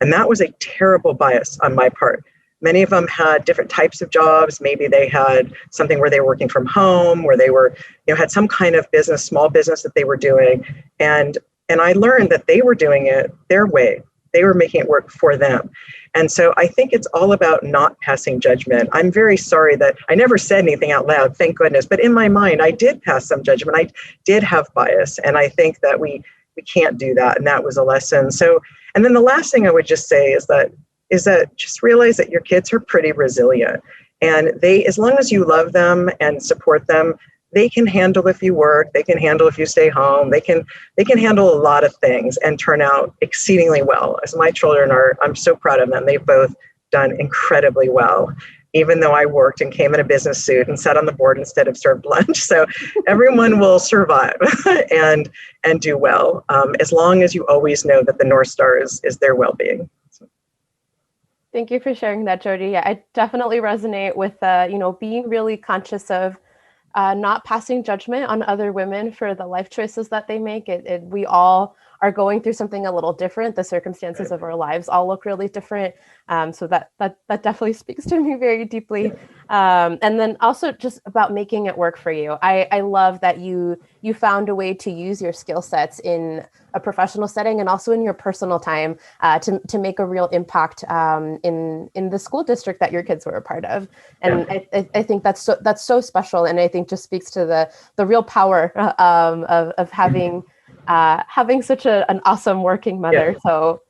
And that was a terrible bias on my part. Many of them had different types of jobs. Maybe they had something where they were working from home, where they were, had some kind of business, small business that they were doing. And I learned that they were doing it their way. They were making it work for them. And so I think it's all about not passing judgment. I'm very sorry that I never said anything out loud, thank goodness. But in my mind, I did pass some judgment. I did have bias. And I think that we can't do that. And that was a lesson. So, and then the last thing I would just say is that just realize that your kids are pretty resilient, and as long as you love them and support them, they can handle if you work, they can handle if you stay home, they can handle a lot of things and turn out exceedingly well. As my children I'm so proud of them. They've both done incredibly well, even though I worked and came in a business suit and sat on the board instead of served lunch. So everyone will survive and do well, as long as you always know that the North Star is their well-being. Thank you for sharing that, Jodie. Yeah, I definitely resonate with, being really conscious of not passing judgment on other women for the life choices that they make. We all are going through something a little different. The circumstances of our lives all look really different. So that definitely speaks to me very deeply. And then also just about making it work for you. I love that you found a way to use your skill sets in a professional setting and also in your personal time to make a real impact in the school district that your kids were a part of. And I think that's so special. And I think just speaks to the real power of having such an awesome working mother. Yeah. So,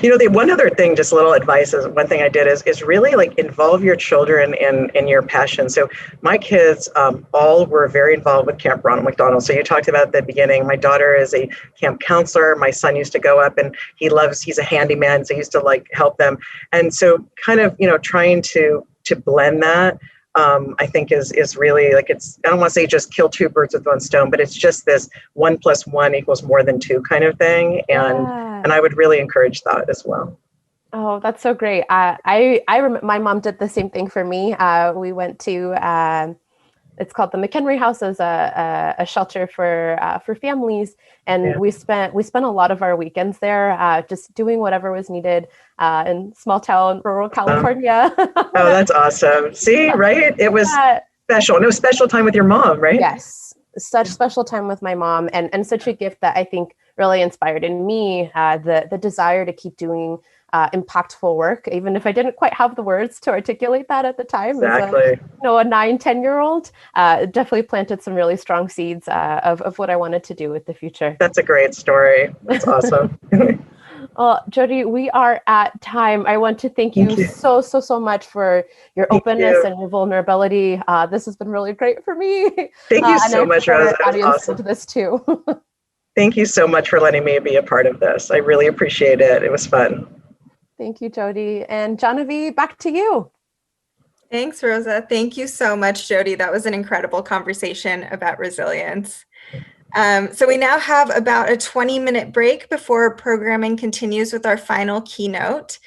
the one other thing, just a little advice, is one thing I did is really involve your children in your passion. So my kids all were very involved with Camp Ronald McDonald. So you talked about at the beginning, my daughter is a camp counselor. My son used to go up and he's a handyman. So he used to help them. And so kind of, trying to blend that. I think is really I don't want to say just kill two birds with one stone, but it's just this 1 + 1 = more than 2 kind of thing. And I would really encourage that as well. Oh, that's so great. I remember my mom did the same thing for me. We went to, it's called the McHenry House, as a shelter for families. And we spent a lot of our weekends there, just doing whatever was needed in small town, rural California. Oh, that's awesome. See, right? It was special. And it was special time with your mom, right? Yes. Such special time with my mom, and such a gift that I think really inspired in me the desire to keep doing impactful work, even if I didn't quite have the words to articulate that at the time. Exactly. As a 9-10-year-old, definitely planted some really strong seeds of what I wanted to do with the future. That's a great story. That's awesome. Well, Jodie, we are at time. I want to thank you so much for your openness and your vulnerability. This has been really great for me. Thank you so much, Rose. That was awesome. To this too. Thank you so much for letting me be a part of this. I really appreciate it. It was fun. Thank you, Jodie. And Genevieve, back to you. Thanks, Rosa. Thank you so much, Jodie. That was an incredible conversation about resilience. So we now have about a 20-minute break before programming continues with our final keynote.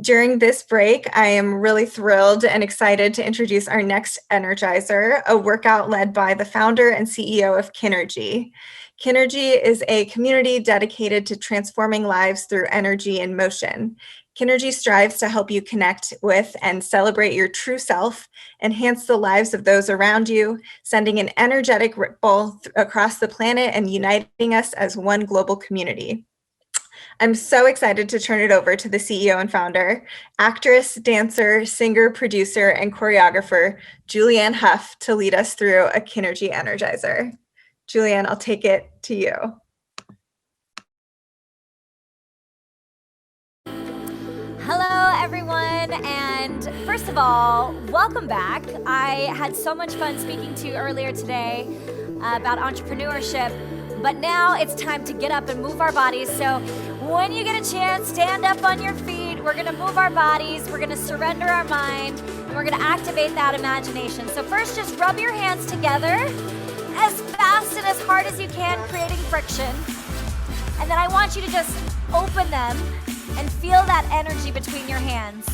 During this break, I am really thrilled and excited to introduce our next Energizer, a workout led by the founder and CEO of Kinergy. Kinergy is a community dedicated to transforming lives through energy and motion. Kinergy strives to help you connect with and celebrate your true self, enhance the lives of those around you, sending an energetic ripple across the planet and uniting us as one global community. I'm so excited to turn it over to the CEO and founder, actress, dancer, singer, producer, and choreographer, Julianne Hough, to lead us through a Kinergy Energizer. Julianne, I'll take it to you. Hello, everyone, and first of all, welcome back. I had so much fun speaking to you earlier today about entrepreneurship, but now it's time to get up and move our bodies. So when you get a chance, stand up on your feet. We're gonna move our bodies, we're gonna surrender our mind, and we're gonna activate that imagination. So first, just rub your hands together as fast and as hard as you can, creating friction. And then I want you to just open them and feel that energy between your hands.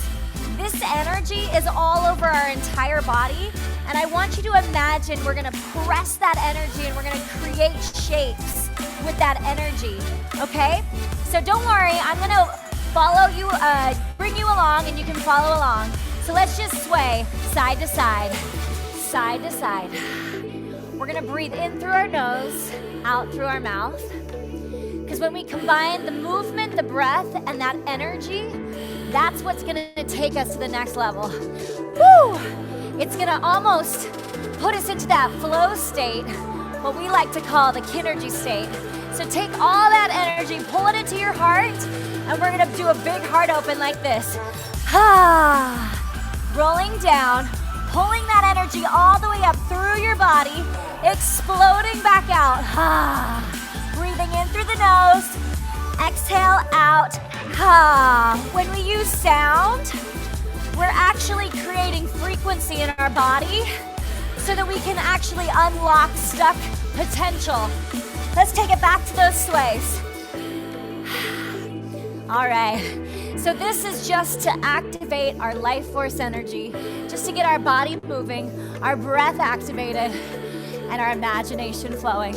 This energy is all over our entire body, and I want you to imagine we're gonna press that energy and we're gonna create shapes with that energy, okay? So don't worry, I'm gonna follow you, bring you along, and you can follow along. So let's just sway side to side, side to side. We're gonna breathe in through our nose, out through our mouth. Because when we combine the movement, the breath, and that energy, that's what's gonna take us to the next level. Woo! It's gonna almost put us into that flow state, what we like to call the Kinergy state. So take all that energy, pull it into your heart, and we're gonna do a big heart open like this. Rolling down, pulling that energy all the way up through your body, exploding back out. Breathing in through the nose, exhale out. When we use sound, we're actually creating frequency in our body so that we can actually unlock stuck potential. Let's take it back to those sways. All right, so this is just to activate our life force energy, just to get our body moving, our breath activated, and our imagination flowing.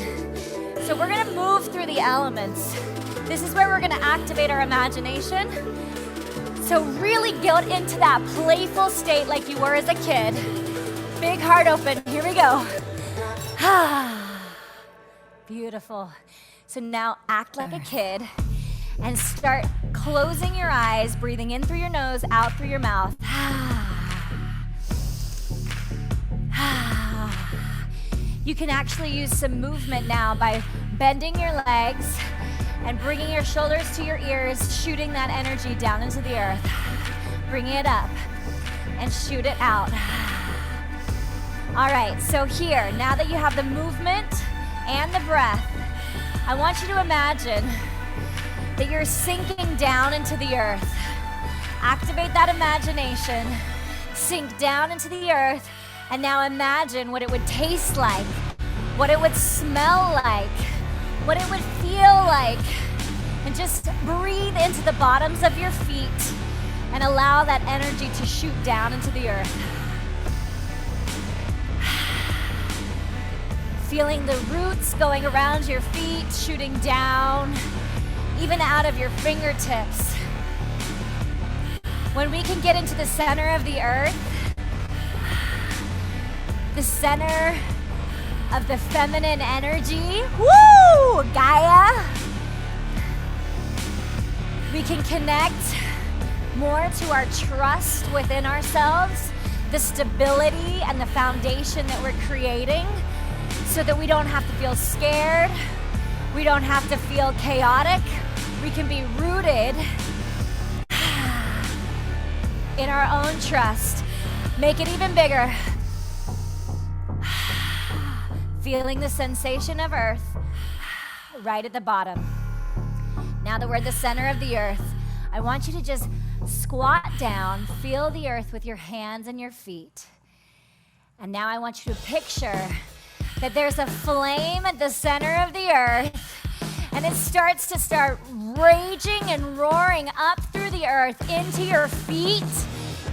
So we're gonna move through the elements. This is where we're gonna activate our imagination. So really get into that playful state like you were as a kid. Big heart open, here we go. Beautiful. So now act like a kid and start closing your eyes, breathing in through your nose, out through your mouth. You can actually use some movement now by bending your legs and bringing your shoulders to your ears, shooting that energy down into the earth. Bringing it up and shoot it out. All right, so here, now that you have the movement and the breath, I want you to imagine that you're sinking down into the earth. Activate that imagination, sink down into the earth, and now imagine what it would taste like, what it would smell like, what it would feel like, and just breathe into the bottoms of your feet and allow that energy to shoot down into the earth. Feeling the roots going around your feet, shooting down, even out of your fingertips. When we can get into the center of the earth, the center of the feminine energy, woo, Gaia, we can connect more to our trust within ourselves, the stability and the foundation that we're creating, so that we don't have to feel scared, we don't have to feel chaotic, we can be rooted in our own trust. Make it even bigger. Feeling the sensation of earth right at the bottom. Now that we're at the center of the earth, I want you to just squat down, feel the earth with your hands and your feet. And now I want you to picture that there's a flame at the center of the earth, and it starts to raging and roaring up through the earth into your feet,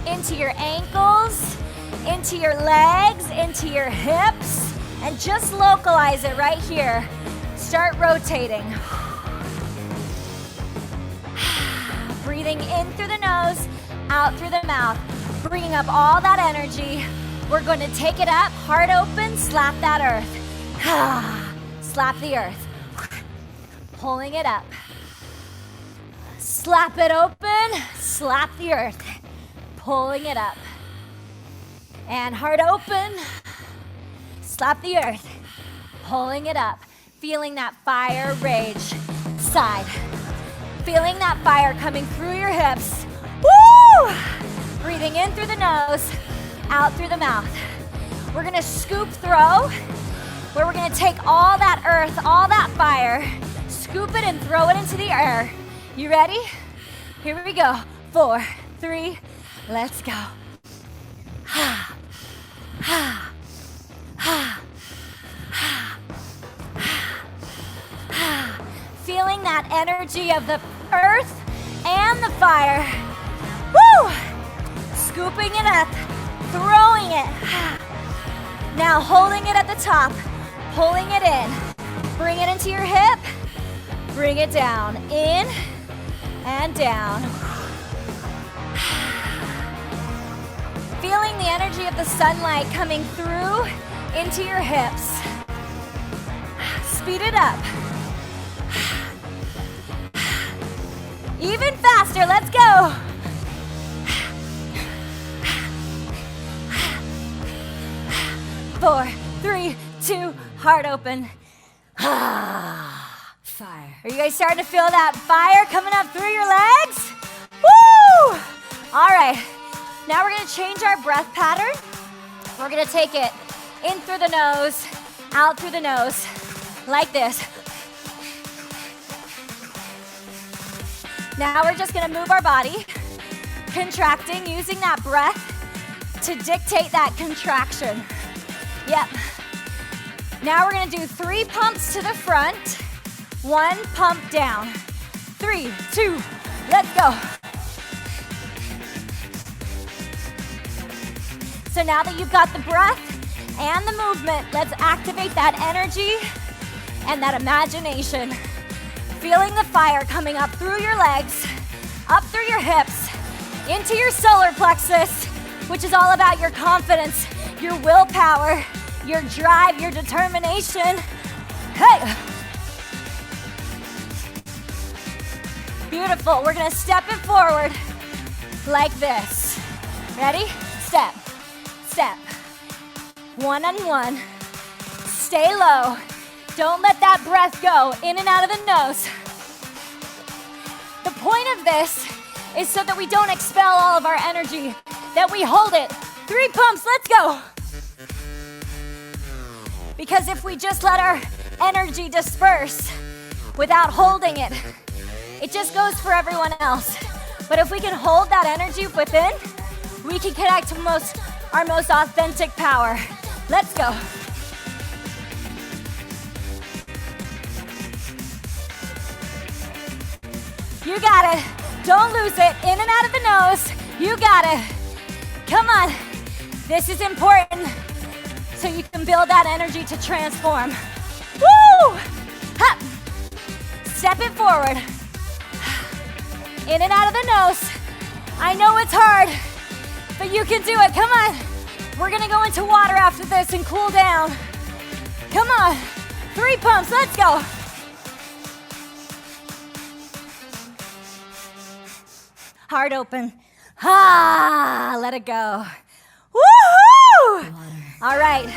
into your ankles, into your legs, into your hips, and just localize it right here. Start rotating. Breathing in through the nose, out through the mouth, bringing up all that energy. We're going to take it up, heart open, slap that earth. Slap the earth. Pulling it up. Slap it open, slap the earth. Pulling it up. And heart open, slap the earth. Pulling it up. Feeling that fire rage. Side. Feeling that fire coming through your hips. Woo! Breathing in through the nose, out through the mouth. We're gonna scoop throw, where we're gonna take all that earth, all that fire, scoop it and throw it into the air. You ready? Here we go. 4, 3, let's go. Feeling that that energy of the earth and the fire. Woo! Scooping it up, throwing it. Now holding it at the top, pulling it in. Bring it into your hip, bring it down, in and down. Feeling the energy of the sunlight coming through into your hips. Speed it up. Even faster, let's go. 4, 3, 2, heart open. Fire. Are you guys starting to feel that fire coming up through your legs? Woo! All right, now we're gonna change our breath pattern. We're gonna take it in through the nose, out through the nose, like this. Now we're just gonna move our body, contracting, using that breath to dictate that contraction. Yep. Now we're gonna do 3 pumps to the front, 1 pump down. 3, 2, let's go. So now that you've got the breath and the movement, let's activate that energy and that imagination. Feeling the fire coming up through your legs, up through your hips, into your solar plexus, which is all about your confidence, your willpower, your drive, your determination. Hey! Beautiful. We're gonna step it forward like this. Ready? Step, step. 1 on 1. Stay low. Don't let that breath go in and out of the nose. The point of this is so that we don't expel all of our energy, that we hold it. 3 pumps, let's go. Because if we just let our energy disperse without holding it, it just goes for everyone else. But if we can hold that energy within, we can connect to our most authentic power. Let's go. You got it. Don't lose it. In and out of the nose. You got it. Come on. This is important so you can build that energy to transform. Woo! Hop. Step it forward. In and out of the nose. I know it's hard, but you can do it. Come on. We're gonna go into water after this and cool down. Come on. 3 pumps. Let's go. Heart open. Let it go. Woohoo! All right,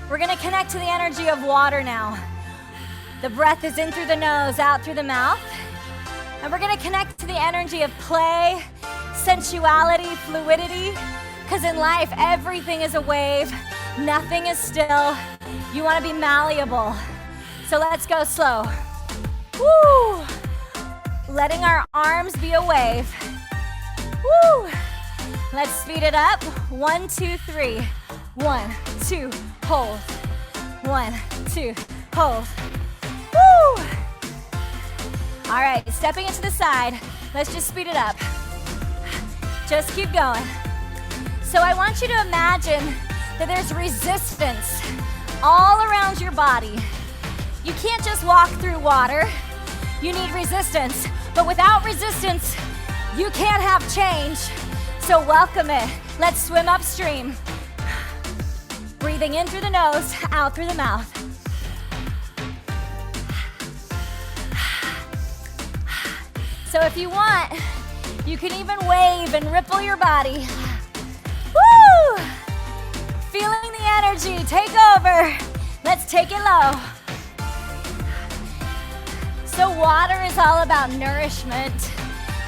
we're gonna connect to the energy of water now. The breath is in through the nose, out through the mouth. And we're gonna connect to the energy of play, sensuality, fluidity. Because in life, everything is a wave. Nothing is still. You wanna be malleable. So let's go slow. Woo! Letting our arms be a wave. Woo! Let's speed it up. 1, 2, 3. 1, 2, hold. 1, 2, hold. Woo! All right, stepping it to the side. Let's just speed it up. Just keep going. So I want you to imagine that there's resistance all around your body. You can't just walk through water. You need resistance. But without resistance, you can't have change. So welcome it. Let's swim upstream. Breathing in through the nose, out through the mouth. So if you want, you can even wave and ripple your body. Woo! Feeling the energy, take over. Let's take it low. So water is all about nourishment.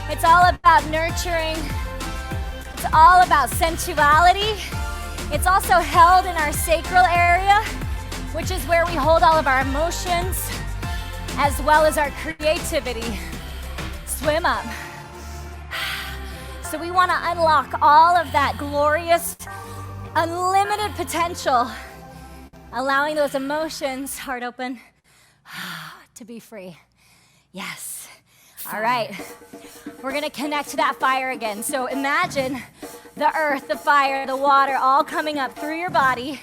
It's all about nurturing. It's all about sensuality. It's also held in our sacral area, which is where we hold all of our emotions, as well as our creativity. Swim up. So we want to unlock all of that glorious, unlimited potential, allowing those emotions, heart open, to be free. Yes. All right. We're going to connect to that fire again. So imagine the earth, the fire, the water all coming up through your body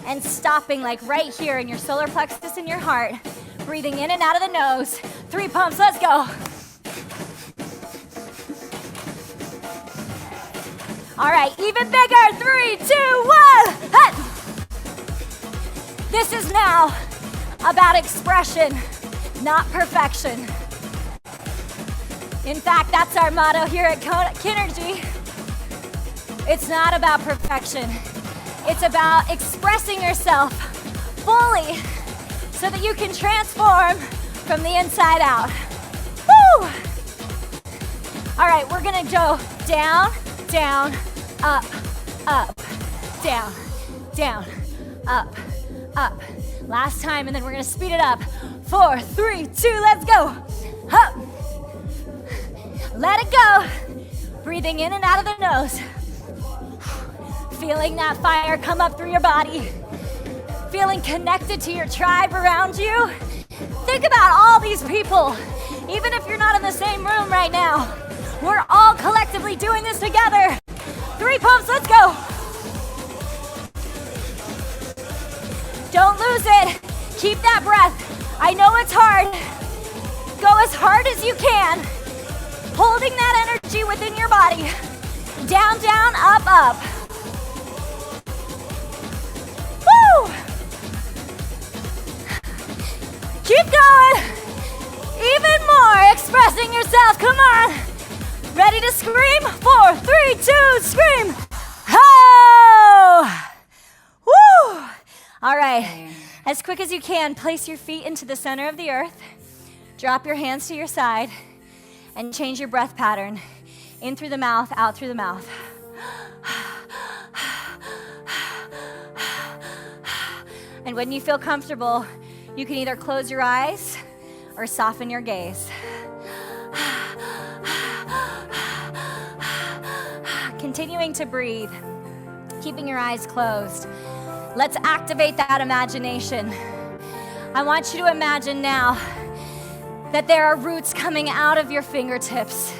and stopping like right here in your solar plexus in your heart. Breathing in and out of the nose. 3 pumps, let's go. All right, even bigger. 3, 2, 1. Hut. This is now about expression, not perfection. In fact, that's our motto here at Kinergy. It's not about perfection. It's about expressing yourself fully so that you can transform from the inside out. Woo! All right, we're gonna go down, down, up, up, down, down, up, up. Last time, and then we're gonna speed it up. 4, 3, 2, let's go. Up. Let it go. Breathing in and out of the nose. Feeling that fire come up through your body. Feeling connected to your tribe around you. Think about all these people. Even if you're not in the same room right now, we're all collectively doing this together. 3 pumps, let's go. Don't lose it. Keep that breath. I know it's hard. Go as hard as you can. Holding that energy within your body. Down, down, up, up. Woo! Keep going. Even more. Expressing yourself. Come on. Ready to scream? 4, 3, 2, scream. Ho! Woo! All right. As quick as you can, place your feet into the center of the earth. Drop your hands to your side and change your breath pattern. In through the mouth, out through the mouth. And when you feel comfortable, you can either close your eyes or soften your gaze. Continuing to breathe, keeping your eyes closed. Let's activate that imagination. I want you to imagine now that there are roots coming out of your fingertips,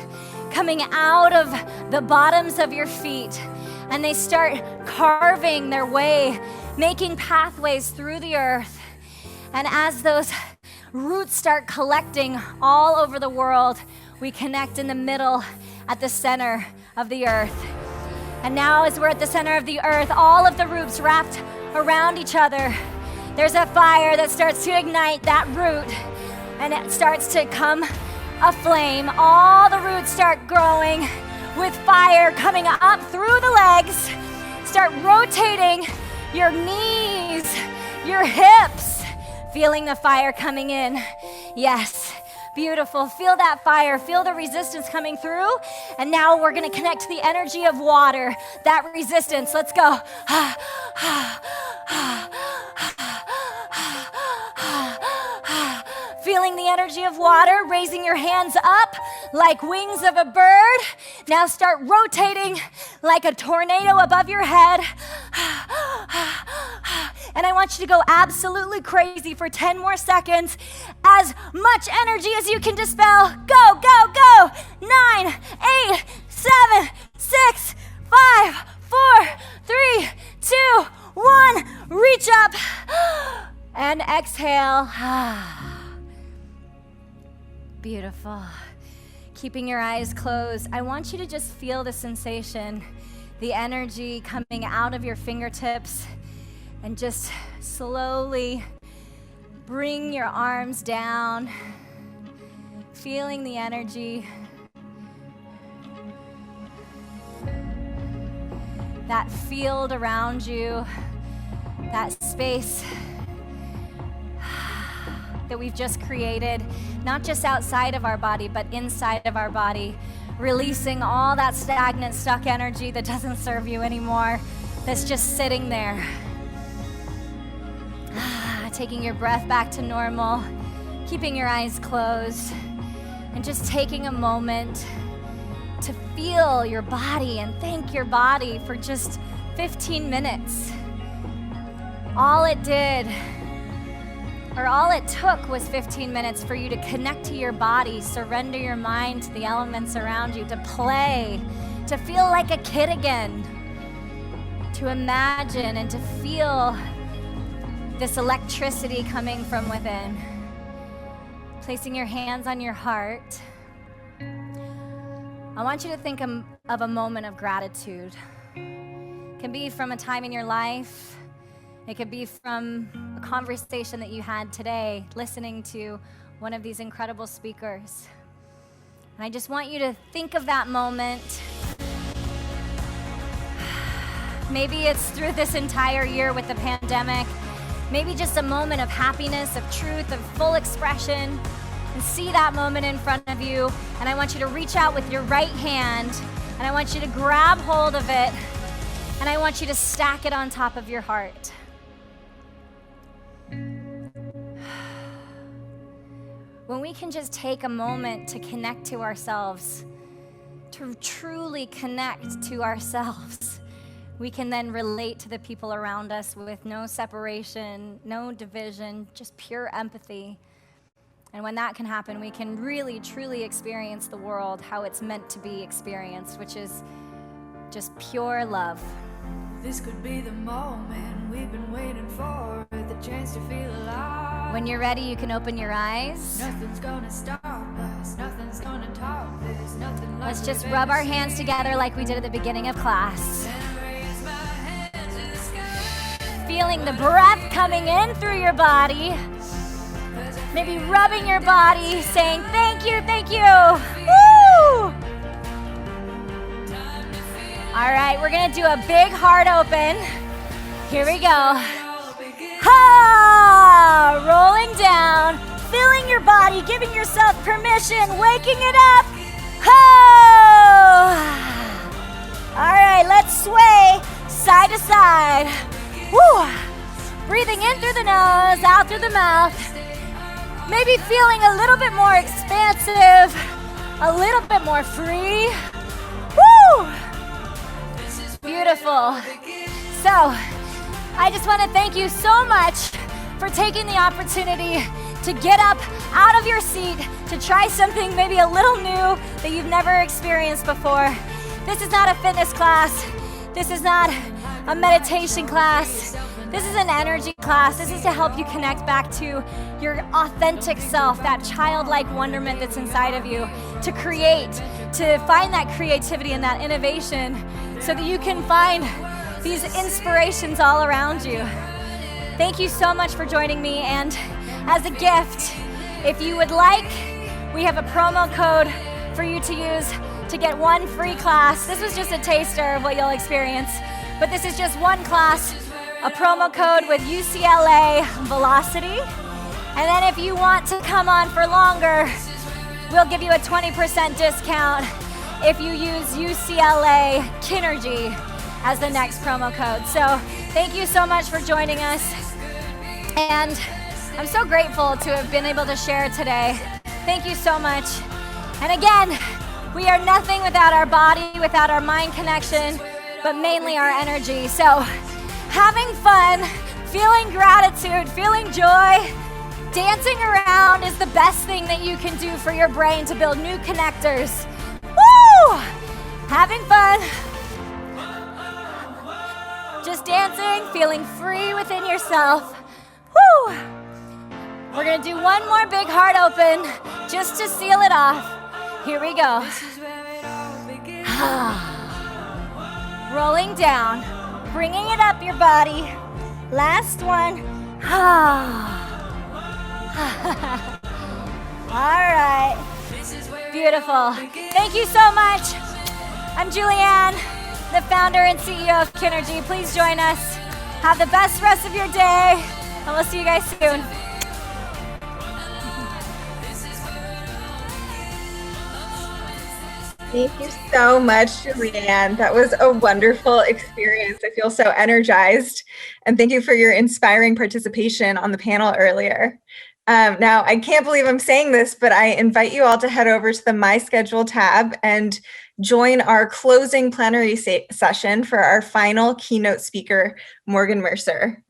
coming out of the bottoms of your feet, and they start carving their way, making pathways through the earth. And as those roots start collecting all over the world, we connect in the middle at the center of the earth. And now as we're at the center of the earth, all of the roots wrapped around each other, there's a fire that starts to ignite that root, and it starts to come aflame. All the roots start growing with fire coming up through the legs. Start rotating your knees, your hips, feeling the fire coming in. Yes, beautiful. Feel that fire. Feel the resistance coming through. And now we're going to connect to the energy of water, that resistance. Let's go. Feeling the energy of water, raising your hands up like wings of a bird. Now start rotating like a tornado above your head. And I want you to go absolutely crazy for 10 more seconds. As much energy as you can dispel. Go, go, go. 9, 8, 7, 6, 5, 4, 3, 2, 1. Reach up and exhale. Beautiful. Keeping your eyes closed, I want you to just feel the sensation, the energy coming out of your fingertips, and just slowly bring your arms down, feeling the energy. That field around you, that space that we've just created, not just outside of our body, but inside of our body, releasing all that stagnant, stuck energy that doesn't serve you anymore, that's just sitting there. Taking your breath back to normal, keeping your eyes closed, and just taking a moment to feel your body and thank your body for just 15 minutes. All it did or all it took was 15 minutes for you to connect to your body, surrender your mind to the elements around you, to play, to feel like a kid again, to imagine and to feel this electricity coming from within. Placing your hands on your heart, I want you to think of a moment of gratitude. It can be from a time in your life. It could be from a conversation that you had today, listening to one of these incredible speakers. And I just want you to think of that moment. Maybe it's through this entire year with the pandemic. Maybe just a moment of happiness, of truth, of full expression. And see that moment in front of you. And I want you to reach out with your right hand. And I want you to grab hold of it. And I want you to stack it on top of your heart. When we can just take a moment to connect to ourselves, to truly connect to ourselves, we can then relate to the people around us with no separation, no division, just pure empathy. And when that can happen, we can really, truly experience the world how it's meant to be experienced, which is just pure love. This could be the moment we've been waiting for, the chance to feel alive. When you're ready, you can open your eyes. Nothing's gonna stop us, nothing's gonna top this, nothing like Let's just rub our hands together like we did at the beginning of class. Feeling the breath coming in through your body. Maybe rubbing your body, saying thank you, thank you. Woo! All right, we're gonna do a big heart open. Here we go. Ha! Rolling down, filling your body, giving yourself permission, waking it up. Ha! All right, let's sway side to side. Woo! Breathing in through the nose, out through the mouth. Maybe feeling a little bit more expansive, a little bit more free. Woo! Beautiful. So, I just want to thank you so much for taking the opportunity to get up out of your seat, to try something maybe a little new that you've never experienced before. This is not a fitness class. This is not a meditation class. This is an energy class. This is to help you connect back to your authentic self, that childlike wonderment that's inside of you, to create, to find that creativity and that innovation so that you can find these inspirations all around you. Thank you so much for joining me. And as a gift, if you would like, we have a promo code for you to use to get one free class. This was just a taster of what you'll experience, but this is just one class, a promo code with UCLA Velocity. And then if you want to come on for longer, we'll give you a 20% discount if you use UCLA Kinergy as the next promo code. So thank you so much for joining us. And I'm so grateful to have been able to share today. Thank you so much. And again, we are nothing without our body, without our mind connection, but mainly our energy. So having fun, feeling gratitude, feeling joy, dancing around is the best thing that you can do for your brain to build new connectors. Woo! Having fun. Just dancing, feeling free within yourself. Woo! We're gonna do one more big heart open just to seal it off. Here we go. Rolling down, bringing it up your body. Last one. All right. Beautiful. Thank you so much. I'm Julianne, the founder and CEO of Kinergy. Please join us. Have the best rest of your day, and we'll see you guys soon. Thank you so much, Julianne. That was a wonderful experience. I feel so energized. And thank you for your inspiring participation on the panel earlier. Now, I can't believe I'm saying this, but I invite you all to head over to the My Schedule tab and join our closing plenary session for our final keynote speaker, Morgan Mercer.